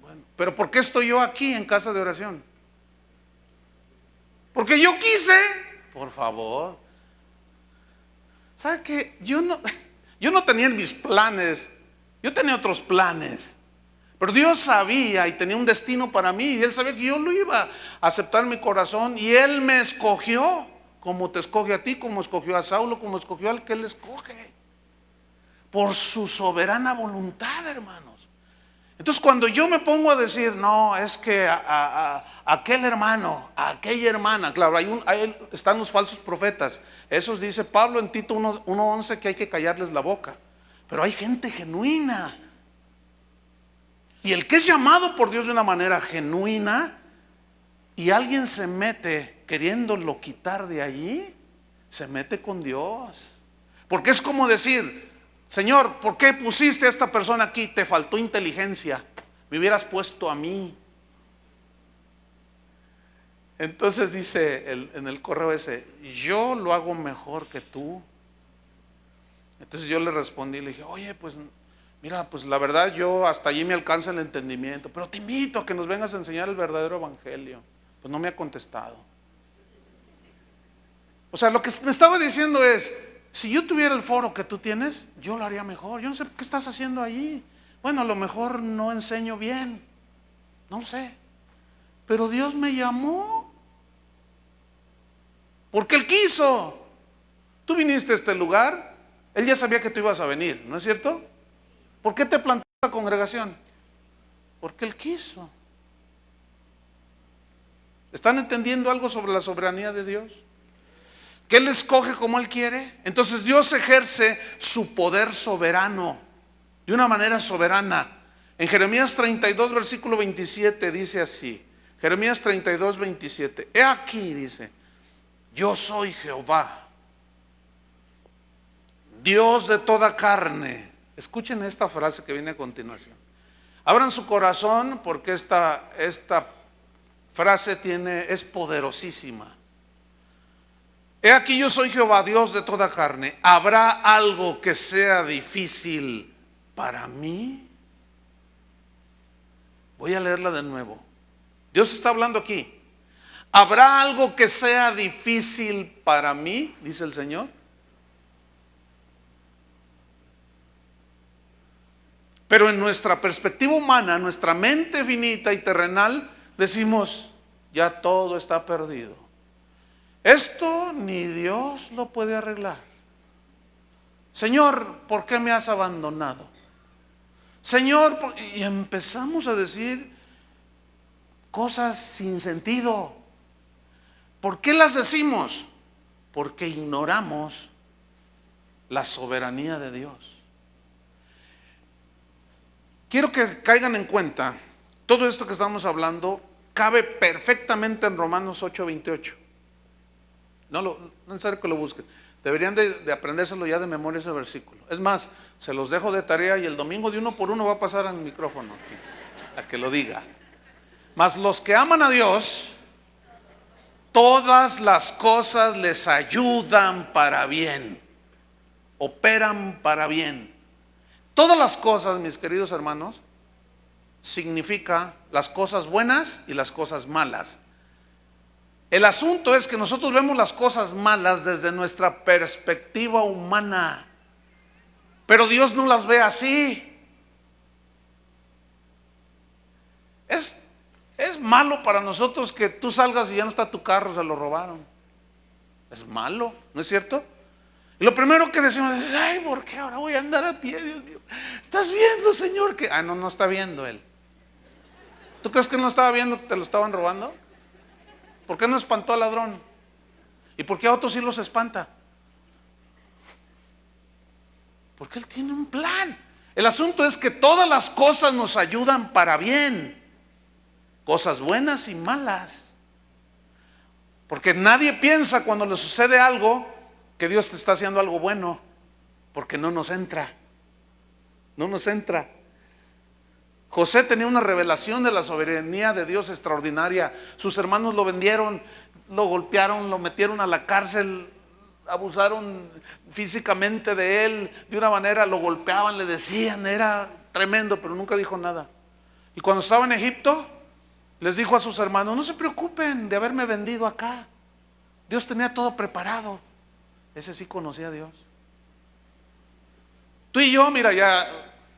Bueno, pero ¿por qué estoy yo aquí en casa de oración? Porque yo quise. Por favor. ¿Sabe qué? Yo no tenía en mis planes. Yo tenía otros planes. Pero Dios sabía y tenía un destino para mí. Y Él sabía que yo lo iba a aceptar en mi corazón. Y Él me escogió, como te escoge a ti, como escogió a Saulo, como escogió al que Él escoge. Por su soberana voluntad, hermanos. Entonces, cuando yo me pongo a decir: no, es que aquel hermano, a aquella hermana, claro, ahí están los falsos profetas. Esos dice Pablo en Tito 1:11 que hay que callarles la boca. Pero hay gente genuina. Y el que es llamado por Dios de una manera genuina y alguien se mete queriéndolo quitar de allí, se mete con Dios. Porque es como decir: Señor, ¿por qué pusiste a esta persona aquí? Te faltó inteligencia, me hubieras puesto a mí. Entonces dice en el correo ese: yo lo hago mejor que tú. Entonces yo le respondí, le dije: oye, pues mira, pues la verdad yo hasta allí me alcanza el entendimiento, pero te invito a que nos vengas a enseñar el verdadero evangelio. Pues no me ha contestado. O sea, lo que me estaba diciendo es: si yo tuviera el foro que tú tienes, yo lo haría mejor. Yo no sé qué estás haciendo ahí. Bueno, a lo mejor no enseño bien, no lo sé, pero Dios me llamó porque Él quiso. Tú viniste a este lugar Él ya sabía que tú ibas a venir, ¿no es cierto? ¿Por qué te plantó la congregación? Porque Él quiso. ¿Están entendiendo algo sobre la soberanía de Dios? Que Él escoge como Él quiere. Entonces Dios ejerce su poder soberano de una manera soberana. En Jeremías 32, versículo 27 dice así. Jeremías 32, 27. He aquí, dice, yo soy Jehová, Dios de toda carne. Escuchen esta frase que viene a continuación. Abran su corazón porque esta frase es poderosísima. He aquí yo soy Jehová, Dios de toda carne. ¿Habrá algo que sea difícil para mí? Voy a leerla de nuevo. Dios está hablando aquí. ¿Habrá algo que sea difícil para mí? Dice el Señor. Pero en nuestra perspectiva humana, nuestra mente finita y terrenal, decimos, ya todo está perdido. Esto ni Dios lo puede arreglar. Señor, ¿por qué me has abandonado? Señor, y empezamos a decir cosas sin sentido. ¿Por qué las decimos? Porque ignoramos la soberanía de Dios. Quiero que caigan en cuenta, todo esto que estamos hablando cabe perfectamente en Romanos 8:28. No es necesario que lo busquen. Deberían de aprendérselo ya de memoria ese versículo. Es más, se los dejo de tarea y el domingo de uno por uno va a pasar al micrófono aquí, a que lo diga. Mas los que aman a Dios, todas las cosas les ayudan para bien, operan para bien. Todas las cosas, mis queridos hermanos, significa las cosas buenas y las cosas malas. El asunto es que nosotros vemos las cosas malas desde nuestra perspectiva humana, pero Dios no las ve así. Es malo para nosotros que tú salgas y ya no está tu carro, se lo robaron. Es malo, ¿no es cierto? Y lo primero que decimos es, ay, ¿por qué ahora voy a andar a pie, Dios mío? ¿Estás viendo, Señor? Que no está viendo Él. ¿Tú crees que Él no estaba viendo que te lo estaban robando? ¿Por qué no espantó al ladrón? ¿Y por qué a otros sí los espanta? Porque Él tiene un plan. El asunto es que todas las cosas nos ayudan para bien, cosas buenas y malas. Porque nadie piensa cuando le sucede algo que Dios te está haciendo algo bueno, porque no nos entra. No nos entra. José tenía una revelación de la soberanía de Dios extraordinaria. Sus hermanos lo vendieron, lo golpearon, lo metieron a la cárcel, abusaron físicamente de él de una manera, lo golpeaban, le decían, era tremendo, pero nunca dijo nada. Y cuando estaba en Egipto, les dijo a sus hermanos, no se preocupen de haberme vendido acá. Dios tenía todo preparado. Ese sí conocía a Dios. Tú y yo, mira, ya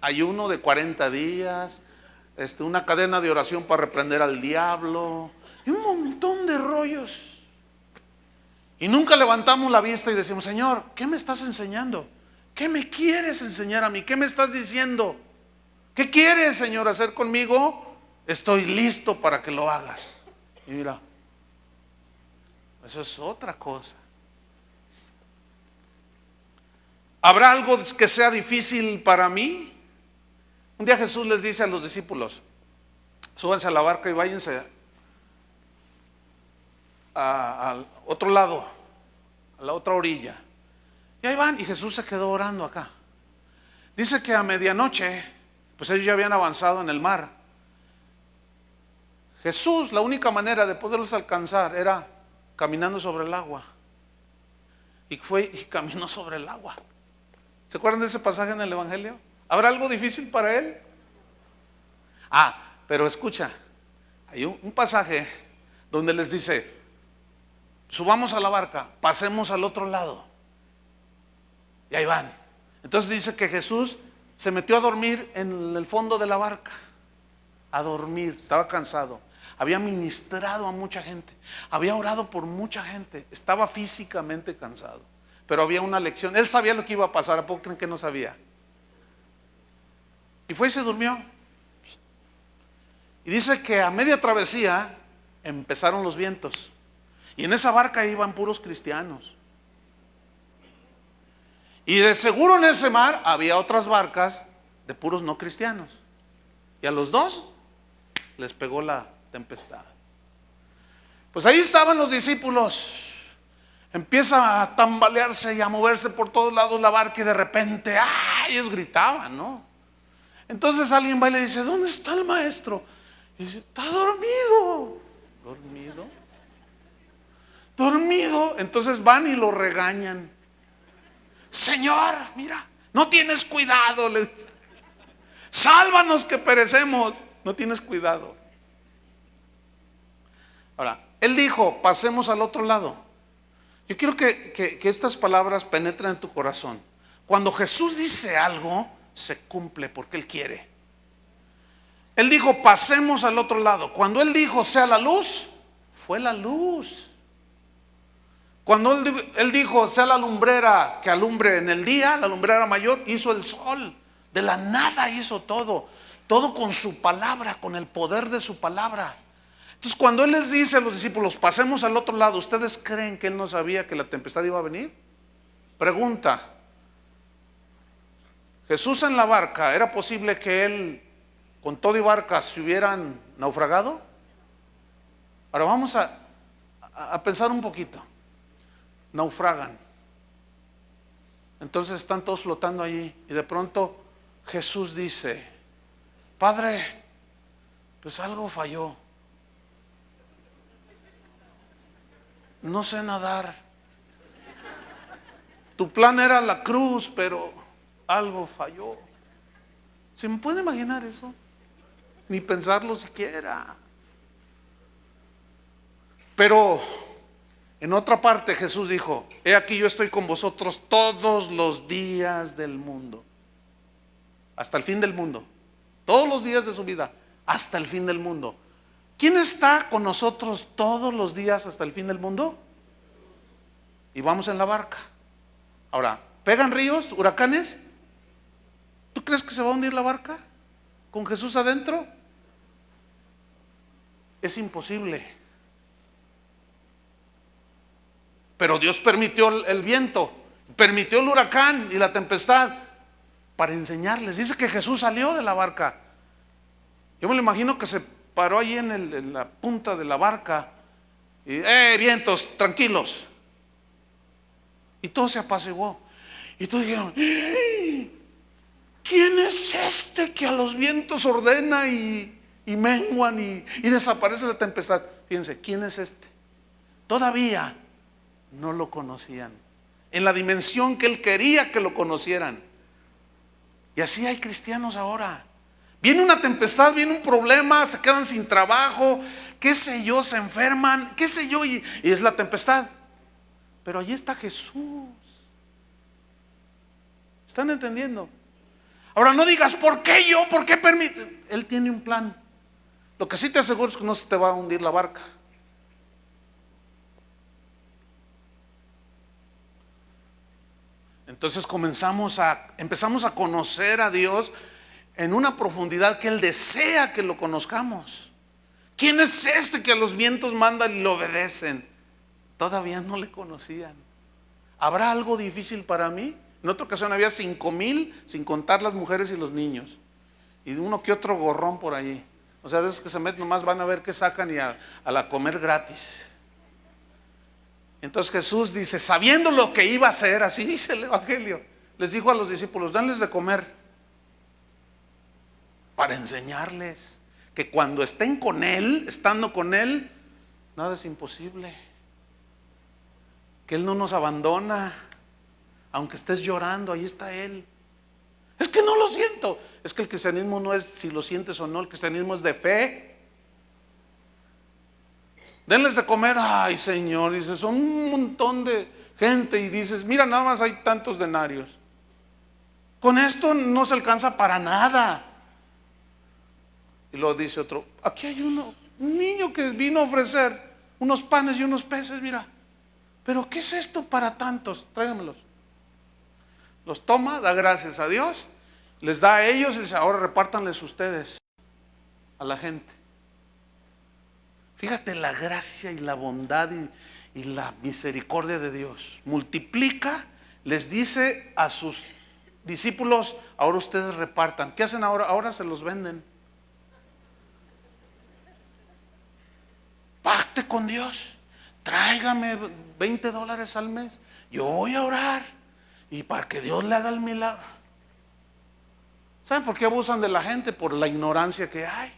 ayuno de 40 días, una cadena de oración para reprender al diablo y un montón de rollos. Y nunca levantamos la vista y decimos, Señor, ¿qué me estás enseñando? ¿Qué me quieres enseñar a mí? ¿Qué me estás diciendo? ¿Qué quieres, Señor, hacer conmigo? Estoy listo para que lo hagas. Y mira, eso es otra cosa. ¿Habrá algo que sea difícil para mí? Un día Jesús les dice a los discípulos, súbanse a la barca y váyanse al otro lado, a la otra orilla. Y ahí van, y Jesús se quedó orando acá. Dice que a medianoche, pues ellos ya habían avanzado en el mar. Jesús, la única manera de poderlos alcanzar era caminando sobre el agua. Y fue y caminó sobre el agua. ¿Se acuerdan de ese pasaje en el Evangelio? ¿Habrá algo difícil para él? Pero escucha, hay un pasaje donde les dice, subamos a la barca, pasemos al otro lado. Y ahí van. Entonces dice que Jesús se metió a dormir en el fondo de la barca. A dormir, estaba cansado. Había ministrado a mucha gente, había orado por mucha gente, estaba físicamente cansado. pero había una lección. Él sabía lo que iba a pasar, ¿a poco creen que no sabía? Y fue y se durmió. Y dice que a media travesía empezaron los vientos. Y en esa barca iban puros cristianos. Y de seguro en ese mar había otras barcas de puros no cristianos. Y a los dos les pegó la tempestad. Pues ahí estaban los discípulos. Empieza a tambalearse y a moverse por todos lados la barca y de repente, ellos gritaban, ¿no? Entonces alguien va y le dice, ¿dónde está el maestro? Y dice, está dormido. ¿Dormido? Dormido. Entonces van y lo regañan. Señor, mira, no tienes cuidado. Le dice, sálvanos que perecemos. No tienes cuidado. Ahora, él dijo, pasemos al otro lado. Yo quiero que estas palabras penetren en tu corazón. Cuando Jesús dice algo, se cumple porque Él quiere. Él dijo, pasemos al otro lado. Cuando Él dijo, sea la luz, fue la luz. Cuando Él dijo, sea la lumbrera que alumbre en el día, la lumbrera mayor, hizo el sol. De la nada hizo todo. Todo con su palabra, con el poder de su palabra. Entonces cuando Él les dice a los discípulos, pasemos al otro lado, ¿ustedes creen que Él no sabía que la tempestad iba a venir? Pregunta, Jesús en la barca, ¿era posible que Él con todo y barca se hubieran naufragado? Ahora vamos a pensar un poquito. Naufragan. Entonces están todos flotando allí y de pronto Jesús dice, Padre, pues algo falló. No sé nadar. Tu plan era la cruz, pero algo falló. ¿Se me puede imaginar eso? Ni pensarlo siquiera. Pero en otra parte Jesús dijo, he aquí yo estoy con vosotros todos los días del mundo. Hasta el fin del mundo. Todos los días de su vida, hasta el fin del mundo. ¿Quién está con nosotros todos los días hasta el fin del mundo? Y vamos en la barca. Ahora, ¿pegan ríos, huracanes? ¿Tú crees que se va a hundir la barca con Jesús adentro? Es imposible. Pero Dios permitió el viento, permitió el huracán y la tempestad para enseñarles. Dice que Jesús salió de la barca. Yo me lo imagino que se paró ahí en la punta de la barca y, vientos, tranquilos. Y todo se apaciguó. Y todos dijeron, ¿quién es este que a los vientos ordena y menguan y desaparece la tempestad? Fíjense, ¿quién es este? Todavía no lo conocían en la dimensión que Él quería que lo conocieran. Y así hay cristianos ahora. Viene una tempestad, viene un problema, se quedan sin trabajo, qué sé yo, se enferman, qué sé yo, y es la tempestad. Pero allí está Jesús. ¿Están entendiendo? Ahora no digas, ¿por qué yo? ¿Por qué permite? Él tiene un plan. Lo que sí te aseguro es que no se te va a hundir la barca. Entonces empezamos a conocer a Dios en una profundidad que Él desea que lo conozcamos. ¿Quién es este que a los vientos mandan y lo obedecen? Todavía no le conocían. ¿Habrá algo difícil para mí? En otra ocasión había 5,000, sin contar las mujeres y los niños. Y uno que otro gorrón por allí. O sea, de esos que se meten nomás van a ver qué sacan y a la comer gratis. Entonces Jesús dice, sabiendo lo que iba a hacer, así dice el Evangelio, les dijo a los discípulos, danles de comer. Para enseñarles que cuando estén con Él, estando con Él, nada es imposible. Que Él no nos abandona. Aunque estés llorando, ahí está Él. Es que no lo siento. Es que el cristianismo no es si lo sientes o no, el cristianismo es de fe. Denles de comer. Ay, Señor, dices, son un montón de gente y dices, mira, nada más hay tantos denarios. Con esto no se alcanza para nada. Y luego dice otro, aquí hay un niño que vino a ofrecer unos panes y unos peces, mira. pero ¿qué es esto para tantos? Tráigamelos. Los toma, da gracias a Dios, les da a ellos y dice, ahora repártanles ustedes a la gente. Fíjate la gracia y la bondad y la misericordia de Dios. Multiplica, les dice a sus discípulos, ahora ustedes repartan. ¿Qué hacen ahora? Ahora se los venden. Pacte con Dios, tráigame $20 al mes, yo voy a orar y para que Dios le haga el milagro. ¿Saben por qué abusan de la gente? Por la ignorancia que hay.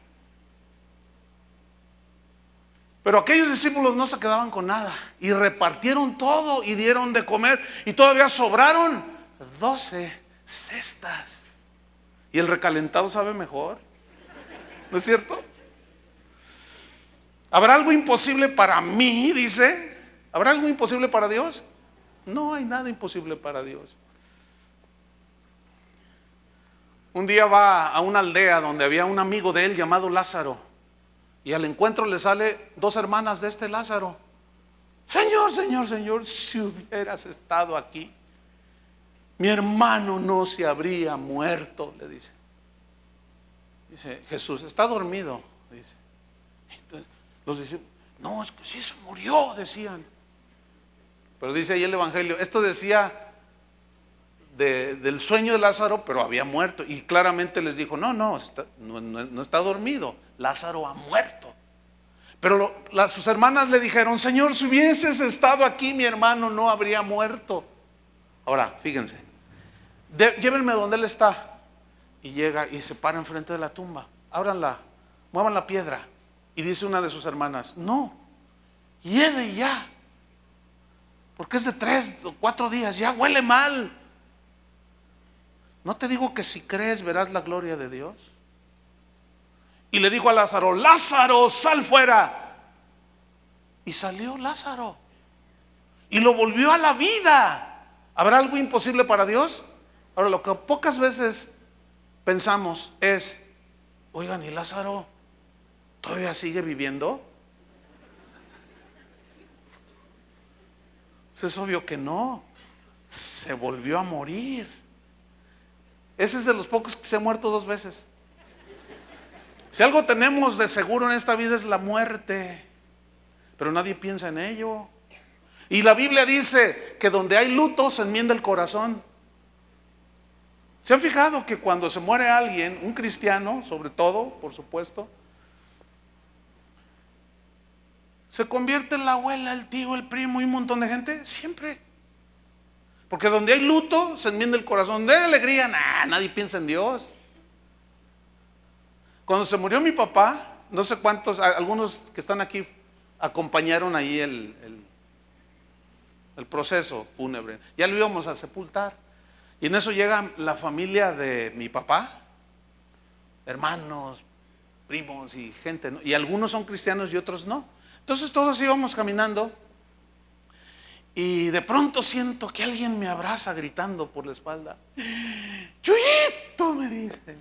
Pero aquellos discípulos no se quedaban con nada y repartieron todo y dieron de comer y todavía sobraron 12 cestas. Y el recalentado sabe mejor, ¿no es cierto? ¿Habrá algo imposible para mí? Dice. ¿Habrá algo imposible para Dios? No hay nada imposible para Dios. Un día va a una aldea donde había un amigo de él llamado Lázaro. Y al encuentro le sale 2 hermanas de este Lázaro. Señor, Señor, Señor, si hubieras estado aquí, mi hermano no se habría muerto, le dice. Dice Jesús, está dormido, dice. Entonces, los discípulos, no, es que sí se murió, decían. Pero dice ahí el Evangelio, esto decía del sueño de Lázaro, pero había muerto. Y claramente les dijo, no está dormido, Lázaro ha muerto. Pero sus hermanas le dijeron, Señor, si hubieses estado aquí, mi hermano no habría muerto. Ahora, fíjense, llévenme donde él está. Y llega y se para enfrente de la tumba. Ábranla, muevan la piedra. Y dice una de sus hermanas, no, hiede ya, porque es de 3 o 4 días, ya huele mal. ¿No te digo que si crees verás la gloria de Dios? Y le dijo a Lázaro, Lázaro, sal fuera. Y salió Lázaro y lo volvió a la vida. ¿Habrá algo imposible para Dios? Ahora, lo que pocas veces pensamos es, oigan, ¿y Lázaro todavía sigue viviendo? Pues es obvio que no. Se volvió a morir. Ese es de los pocos que se ha muerto 2 veces. Si algo tenemos de seguro en esta vida es la muerte, pero nadie piensa en ello. Y la Biblia dice que donde hay luto se enmienda el corazón. ¿Se han fijado que cuando se muere alguien, un cristiano sobre todo, por supuesto, se convierte en la abuela, el tío, el primo y un montón de gente? Siempre. Porque donde hay luto se enmienda el corazón. De alegría, nadie piensa en Dios. Cuando se murió mi papá, no sé cuántos, algunos que están aquí acompañaron ahí el proceso fúnebre. Ya lo íbamos a sepultar. Y en eso llega la familia de mi papá, hermanos, primos y gente, ¿no? Y algunos son cristianos y otros no. Entonces todos íbamos caminando. Y de pronto siento que alguien me abraza gritando por la espalda. Chuyito, me dice.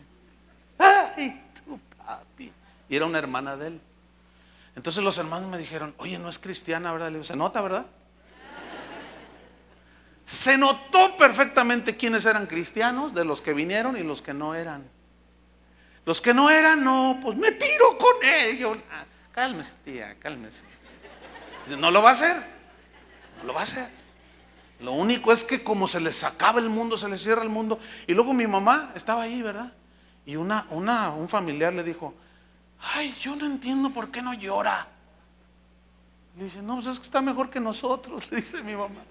Ay, tu papi. Y era una hermana de él. Entonces los hermanos me dijeron, oye, no es cristiana, ¿verdad? Le digo, se nota, ¿verdad? Se notó perfectamente quiénes eran cristianos, de los que vinieron y los que no eran. Los que no eran, no, pues me tiro con él. Yo, cálmese, tía, cálmese. No lo va a hacer. Lo va a hacer. Lo único es que como se les acaba el mundo, se les cierra el mundo. Y luego mi mamá estaba ahí, ¿verdad? Y un familiar le dijo, ay, yo no entiendo por qué no llora. Le dice, no, pues es que está mejor que nosotros, le dice mi mamá.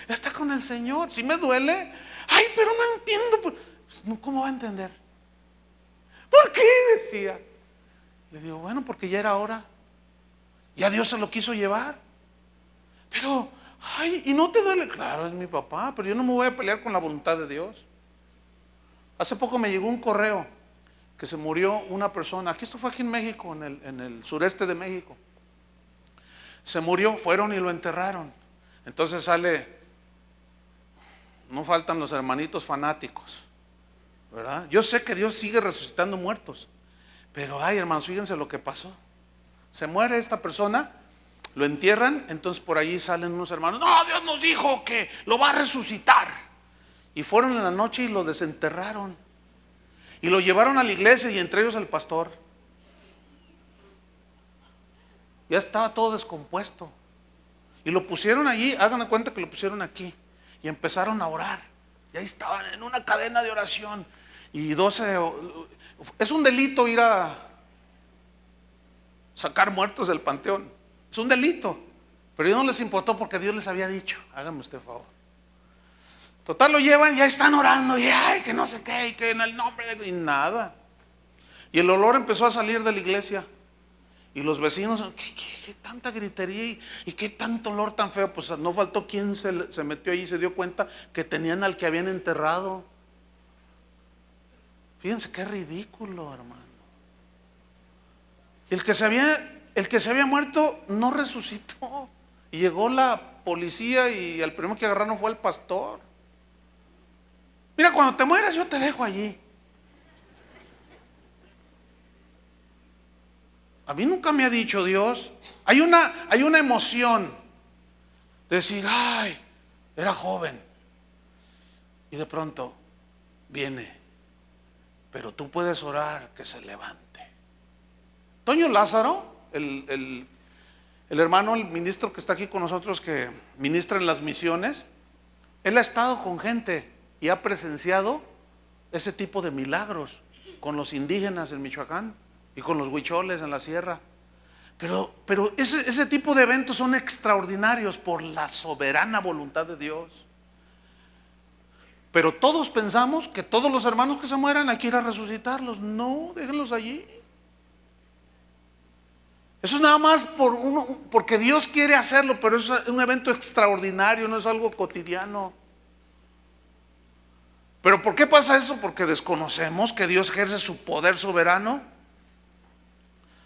Está con el Señor, si me duele. Ay, pero no entiendo. Pues, ¿cómo va a entender? ¿Por qué? Decía. Le digo, bueno, porque ya era hora. Ya Dios se lo quiso llevar. Pero, ay, ¿y no te duele? Claro, es mi papá, pero yo no me voy a pelear con la voluntad de Dios. Hace poco me llegó un correo que se murió una persona. Esto fue aquí en México, en el sureste de México. Se murió, fueron y lo enterraron. Entonces sale, no faltan los hermanitos fanáticos, ¿verdad? Yo sé que Dios sigue resucitando muertos, pero ay, hermanos, fíjense lo que pasó. Se muere esta persona lo entierran, entonces por allí salen unos hermanos, no, Dios nos dijo que lo va a resucitar. Y fueron en la noche y lo desenterraron. Y lo llevaron a la iglesia y entre ellos al pastor. Ya estaba todo descompuesto. Y lo pusieron allí, hagan de cuenta que lo pusieron aquí. Y empezaron a orar. Y ahí estaban en una cadena de oración. Y 12, es un delito ir a sacar muertos del panteón. Es un delito. Pero a ellos no les importó porque Dios les había dicho, háganme usted favor. Total, lo llevan, ya están orando, y ay, que no sé qué, y que en el nombre de... Y nada. Y el olor empezó a salir de la iglesia. Y los vecinos, ¿qué tanta gritería y qué tanto olor tan feo? Pues no faltó quien se metió ahí y se dio cuenta que tenían al que habían enterrado. Fíjense qué ridículo, hermano. El que se había muerto no resucitó. Y llegó la policía y el primero que agarraron fue el pastor. Mira, cuando te mueras yo te dejo allí. A mí nunca me ha dicho Dios. Hay una emoción de decir, ay, era joven. Y de pronto viene, pero tú puedes orar que se levante. Toño Lázaro, el hermano, el ministro que está aquí con nosotros, que ministra en las misiones, él ha estado con gente y ha presenciado ese tipo de milagros con los indígenas en Michoacán y con los huicholes en la sierra. Pero ese tipo de eventos son extraordinarios por la soberana voluntad de Dios. Pero todos pensamos que todos los hermanos que se mueran hay que ir a resucitarlos. No, déjenlos allí. Eso es nada más porque Dios quiere hacerlo, pero es un evento extraordinario, no es algo cotidiano. ¿Pero por qué pasa eso? Porque desconocemos que Dios ejerce su poder soberano.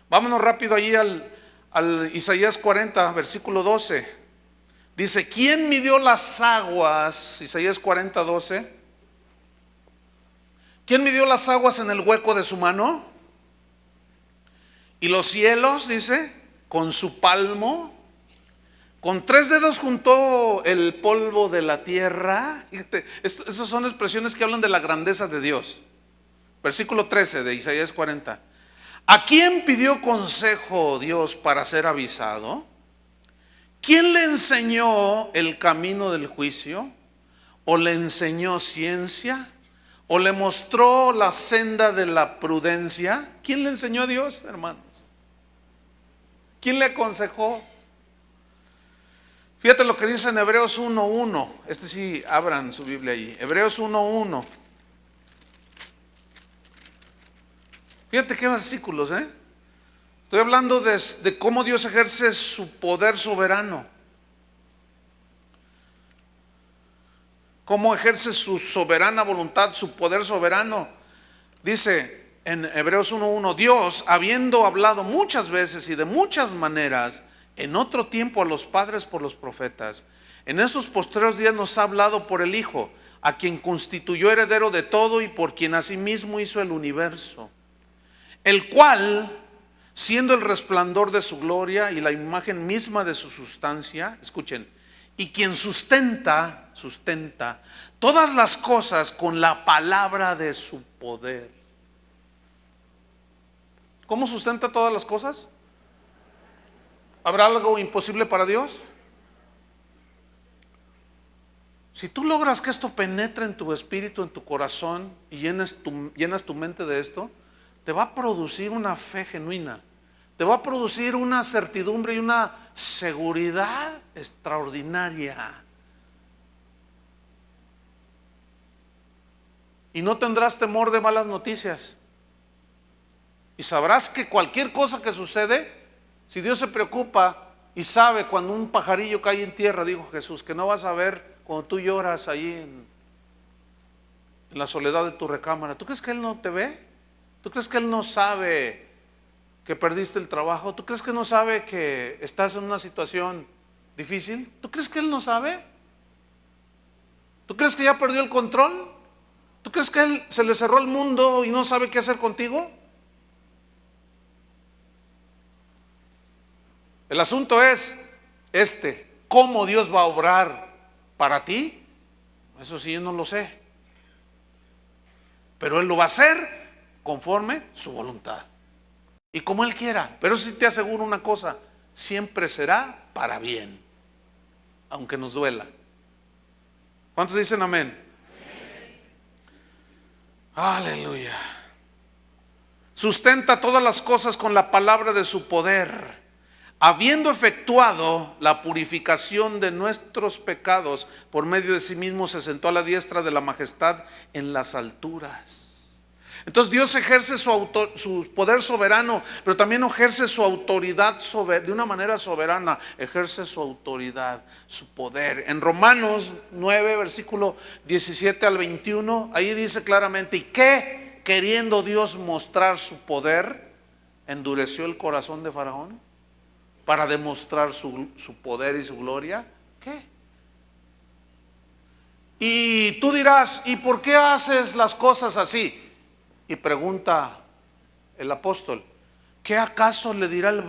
Vámonos rápido allí al Isaías 40, versículo 12. Dice, ¿quién midió las aguas? Isaías 40, 12. ¿Quién midió las aguas en el hueco de su mano? Y los cielos, dice, con su palmo. Con 3 dedos juntó el polvo de la tierra. Fíjate, esas son expresiones que hablan de la grandeza de Dios. Versículo 13 de Isaías 40. ¿A quién pidió consejo Dios para ser avisado? ¿Quién le enseñó el camino del juicio? ¿O le enseñó ciencia? ¿O le mostró la senda de la prudencia? ¿Quién le enseñó a Dios, hermanos? ¿Quién le aconsejó? Fíjate lo que dice en Hebreos 1:1. Sí, abran su Biblia allí. Hebreos 1:1. Fíjate qué versículos, Estoy hablando de cómo Dios ejerce su poder soberano. Cómo ejerce su soberana voluntad, su poder soberano. Dice en Hebreos 1:1, Dios, habiendo hablado muchas veces y de muchas maneras, en otro tiempo a los padres por los profetas, en estos postreros días nos ha hablado por el Hijo, a quien constituyó heredero de todo y por quien asimismo hizo el universo, el cual, siendo el resplandor de su gloria y la imagen misma de su sustancia, escuchen, y quien sustenta todas las cosas con la palabra de su poder. ¿Cómo sustenta todas las cosas? ¿Habrá algo imposible para Dios? Si tú logras que esto penetre en tu espíritu, en tu corazón, y llenas tu mente de esto, te va a producir una fe genuina, te va a producir una certidumbre y una seguridad extraordinaria. Y no tendrás temor de malas noticias. Y sabrás que cualquier cosa que sucede, si Dios se preocupa y sabe cuando un pajarillo cae en tierra, dijo Jesús, que no vas a ver cuando tú lloras allí en la soledad de tu recámara. ¿Tú crees que Él no te ve? ¿Tú crees que Él no sabe que perdiste el trabajo? ¿Tú crees que no sabe que estás en una situación difícil? ¿Tú crees que Él no sabe? ¿Tú crees que ya perdió el control? ¿Tú crees que Él se le cerró el mundo y no sabe qué hacer contigo? El asunto es ¿cómo Dios va a obrar para ti? Eso sí, yo no lo sé. Pero Él lo va a hacer conforme su voluntad y como Él quiera. Pero sí te aseguro una cosa, siempre será para bien, aunque nos duela. ¿Cuántos dicen amén? Aleluya. Sustenta todas las cosas con la palabra de su poder, habiendo efectuado la purificación de nuestros pecados, por medio de sí mismo se sentó a la diestra de la majestad en las alturas. Entonces Dios ejerce su poder soberano, pero también ejerce su autoridad de una manera soberana, ejerce su autoridad, su poder. En Romanos 9, versículo 17 al 21, ahí dice claramente: ¿y qué? Queriendo Dios mostrar su poder, endureció el corazón de Faraón para demostrar su poder y su gloria. ¿Qué? Y tú dirás, ¿y por qué haces las cosas así? Y pregunta el apóstol, ¿qué acaso le dirá el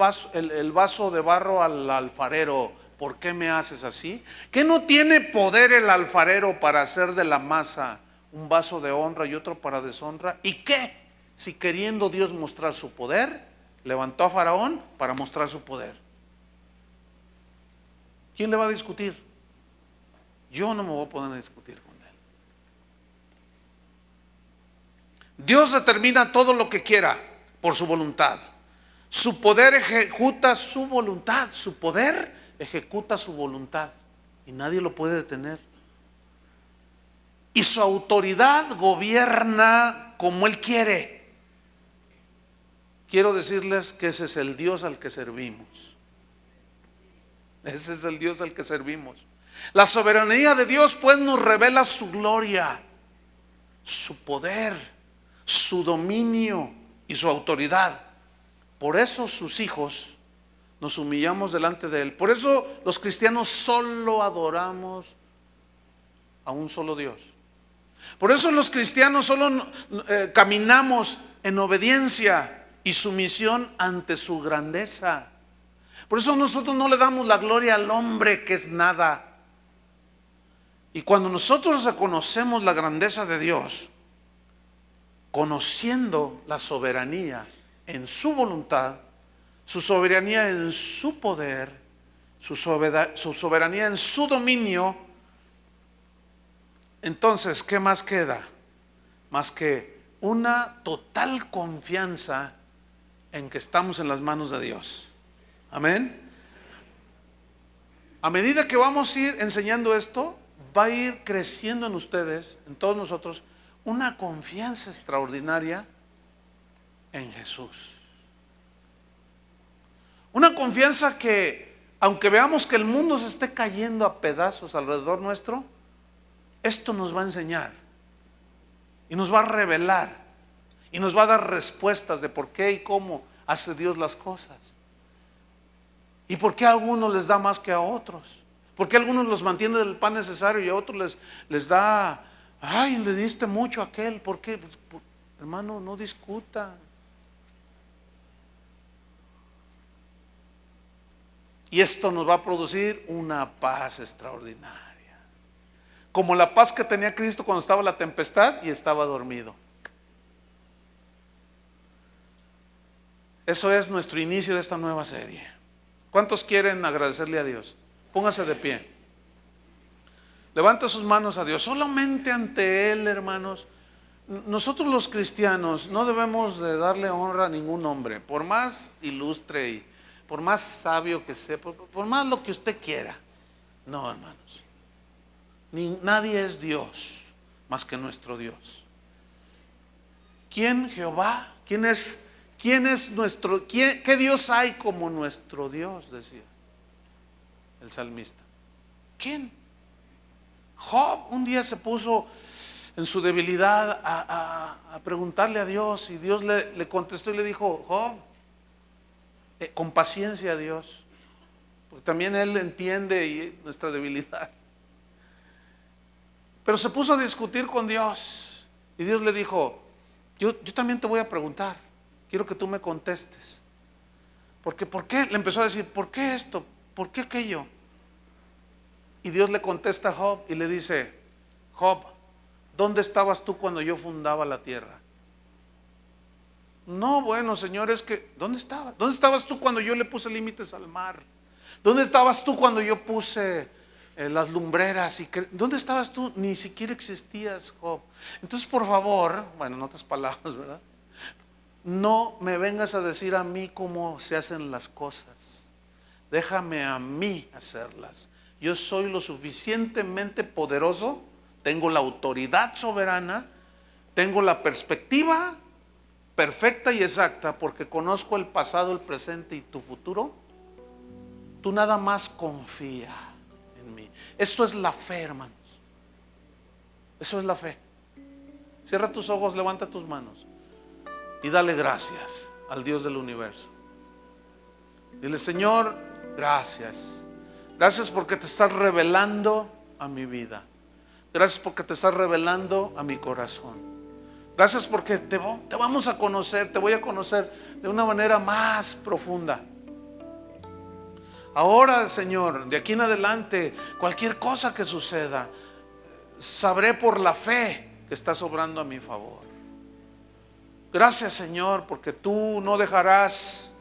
vaso de barro al alfarero? ¿Por qué me haces así? ¿Qué no tiene poder el alfarero para hacer de la masa un vaso de honra y otro para deshonra? ¿Y qué? Si queriendo Dios mostrar su poder, levantó a Faraón para mostrar su poder. ¿Quién le va a discutir? Yo no me voy a poner a discutir con él. Dios determina todo lo que quiera por su voluntad. Su poder ejecuta su voluntad. Su poder ejecuta su voluntad y nadie lo puede detener. Y su autoridad gobierna como Él quiere. Quiero decirles que ese es el Dios al que servimos. Ese es el Dios al que servimos. La soberanía de Dios pues nos revela su gloria, su poder, su dominio y su autoridad. Por eso sus hijos nos humillamos delante de Él. Por eso los cristianos solo adoramos a un solo Dios. Por eso los cristianos solo caminamos en obediencia y sumisión ante su grandeza. Por eso nosotros no le damos la gloria al hombre, que es nada. Y cuando nosotros reconocemos la grandeza de Dios, conociendo la soberanía en su voluntad, su soberanía en su poder, su soberanía en su dominio, entonces, ¿qué más queda? Más que una total confianza en que estamos en las manos de Dios. Amén. A medida que vamos a ir enseñando esto, va a ir creciendo en ustedes, en todos nosotros, una confianza extraordinaria en Jesús. Una confianza que, aunque veamos que el mundo se esté cayendo a pedazos alrededor nuestro, esto nos va a enseñar y nos va a revelar y nos va a dar respuestas de por qué y cómo hace Dios las cosas. ¿Y por qué a algunos les da más que a otros? ¿Por qué a algunos los mantiene del pan necesario y a otros les da, ay, le diste mucho a aquel? ¿Por qué? Pues, hermano, no discuta. Y esto nos va a producir una paz extraordinaria. Como la paz que tenía Cristo cuando estaba la tempestad y estaba dormido. Eso es nuestro inicio de esta nueva serie. ¿Cuántos quieren agradecerle a Dios? Póngase de pie. Levanta sus manos a Dios. Solamente ante Él, hermanos. Nosotros los cristianos no debemos de darle honra a ningún hombre, por más ilustre y por más sabio que sea, por más lo que usted quiera. No, hermanos. Nadie es Dios más que nuestro Dios. ¿Quién? Jehová. ¿Quién es nuestro? ¿Qué Dios hay como nuestro Dios? Decía el salmista. ¿Quién? Job un día se puso en su debilidad a preguntarle a Dios, y Dios le contestó y le dijo: Job, con paciencia a Dios, porque también Él entiende nuestra debilidad. Pero se puso a discutir con Dios y Dios le dijo: yo también te voy a preguntar, quiero que tú me contestes. Porque, ¿por qué? Le empezó a decir, ¿por qué esto? ¿Por qué aquello? Y Dios le contesta a Job y le dice, Job, ¿dónde estabas tú cuando yo fundaba la tierra? No, bueno, Señor, es que, ¿dónde estabas? ¿Dónde estabas tú cuando yo le puse límites al mar? ¿Dónde estabas tú cuando yo puse las lumbreras? ¿Dónde estabas tú? Ni siquiera existías, Job. Entonces, por favor, bueno, en otras palabras, ¿verdad? No me vengas a decir a mí cómo se hacen las cosas. Déjame a mí hacerlas. Yo soy lo suficientemente poderoso, tengo la autoridad soberana, tengo la perspectiva perfecta y exacta, porque conozco el pasado, el presente y tu futuro. Tú nada más confía en mí. Esto es la fe, hermanos. Eso es la fe. Cierra tus ojos, levanta tus manos y dale gracias al Dios del universo. Dile, Señor, gracias. Gracias porque te estás revelando a mi vida. Gracias porque te estás revelando a mi corazón. Gracias porque te vamos a conocer, te voy a conocer de una manera más profunda. Ahora, Señor, de aquí en adelante, cualquier cosa que suceda, sabré por la fe que estás obrando a mi favor. Gracias, Señor, porque tú no dejarás,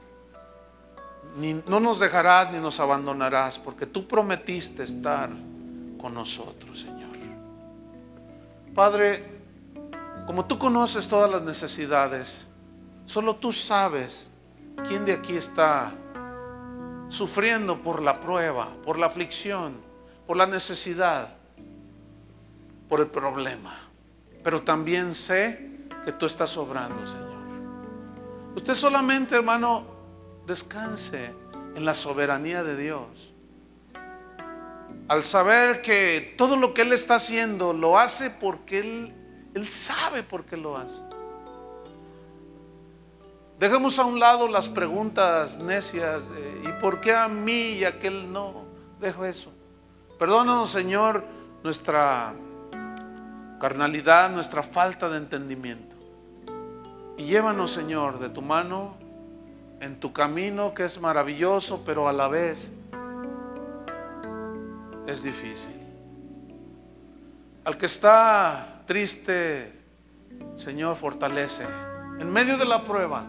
no nos dejarás ni nos abandonarás, porque tú prometiste estar con nosotros, Señor. Padre, como tú conoces todas las necesidades, solo tú sabes quién de aquí está sufriendo por la prueba, por la aflicción, por la necesidad, por el problema. Pero también sé que tú estás obrando, Señor. Usted solamente, hermano, descanse en la soberanía de Dios. Al saber que todo lo que Él está haciendo lo hace porque Él sabe por qué lo hace. Dejemos a un lado las preguntas necias de, ¿y por qué a mí y a aquel no? Dejo eso. Perdónanos, Señor, nuestra carnalidad, nuestra falta de entendimiento. Y llévanos, Señor, de tu mano en tu camino, que es maravilloso, pero a la vez es difícil. Al que está triste, Señor, fortalece. En medio de la prueba,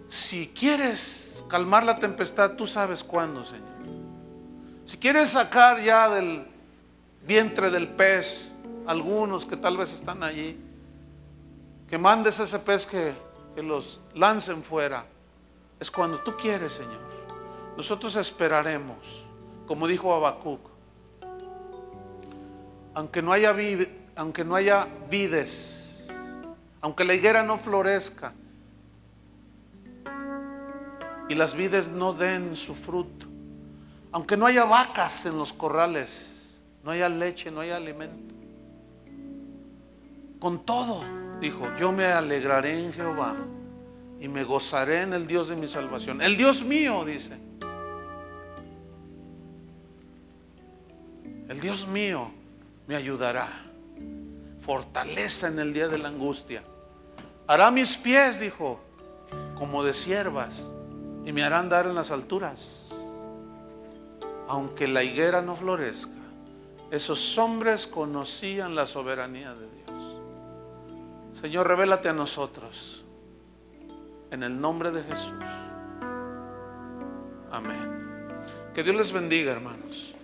si quieres calmar la tempestad, tú sabes cuándo, Señor. Si quieres sacar ya del vientre del pez algunos que tal vez están allí, que mandes ese pez que los lancen fuera, es cuando tú quieres, Señor. Nosotros esperaremos, como dijo Habacuc, aunque no haya vides, aunque la higuera no florezca y las vides no den su fruto, aunque no haya vacas en los corrales, no haya leche, no haya alimento, con todo, dijo, yo me alegraré en Jehová y me gozaré en el Dios de mi salvación. El Dios mío, dice, el Dios mío me ayudará. Fortaleza en el día de la angustia. Hará mis pies, dijo, como de ciervas, y me hará andar en las alturas. Aunque la higuera no florezca, esos hombres conocían la soberanía de Dios. Señor, revélate a nosotros en el nombre de Jesús. Amén. Que Dios les bendiga, hermanos.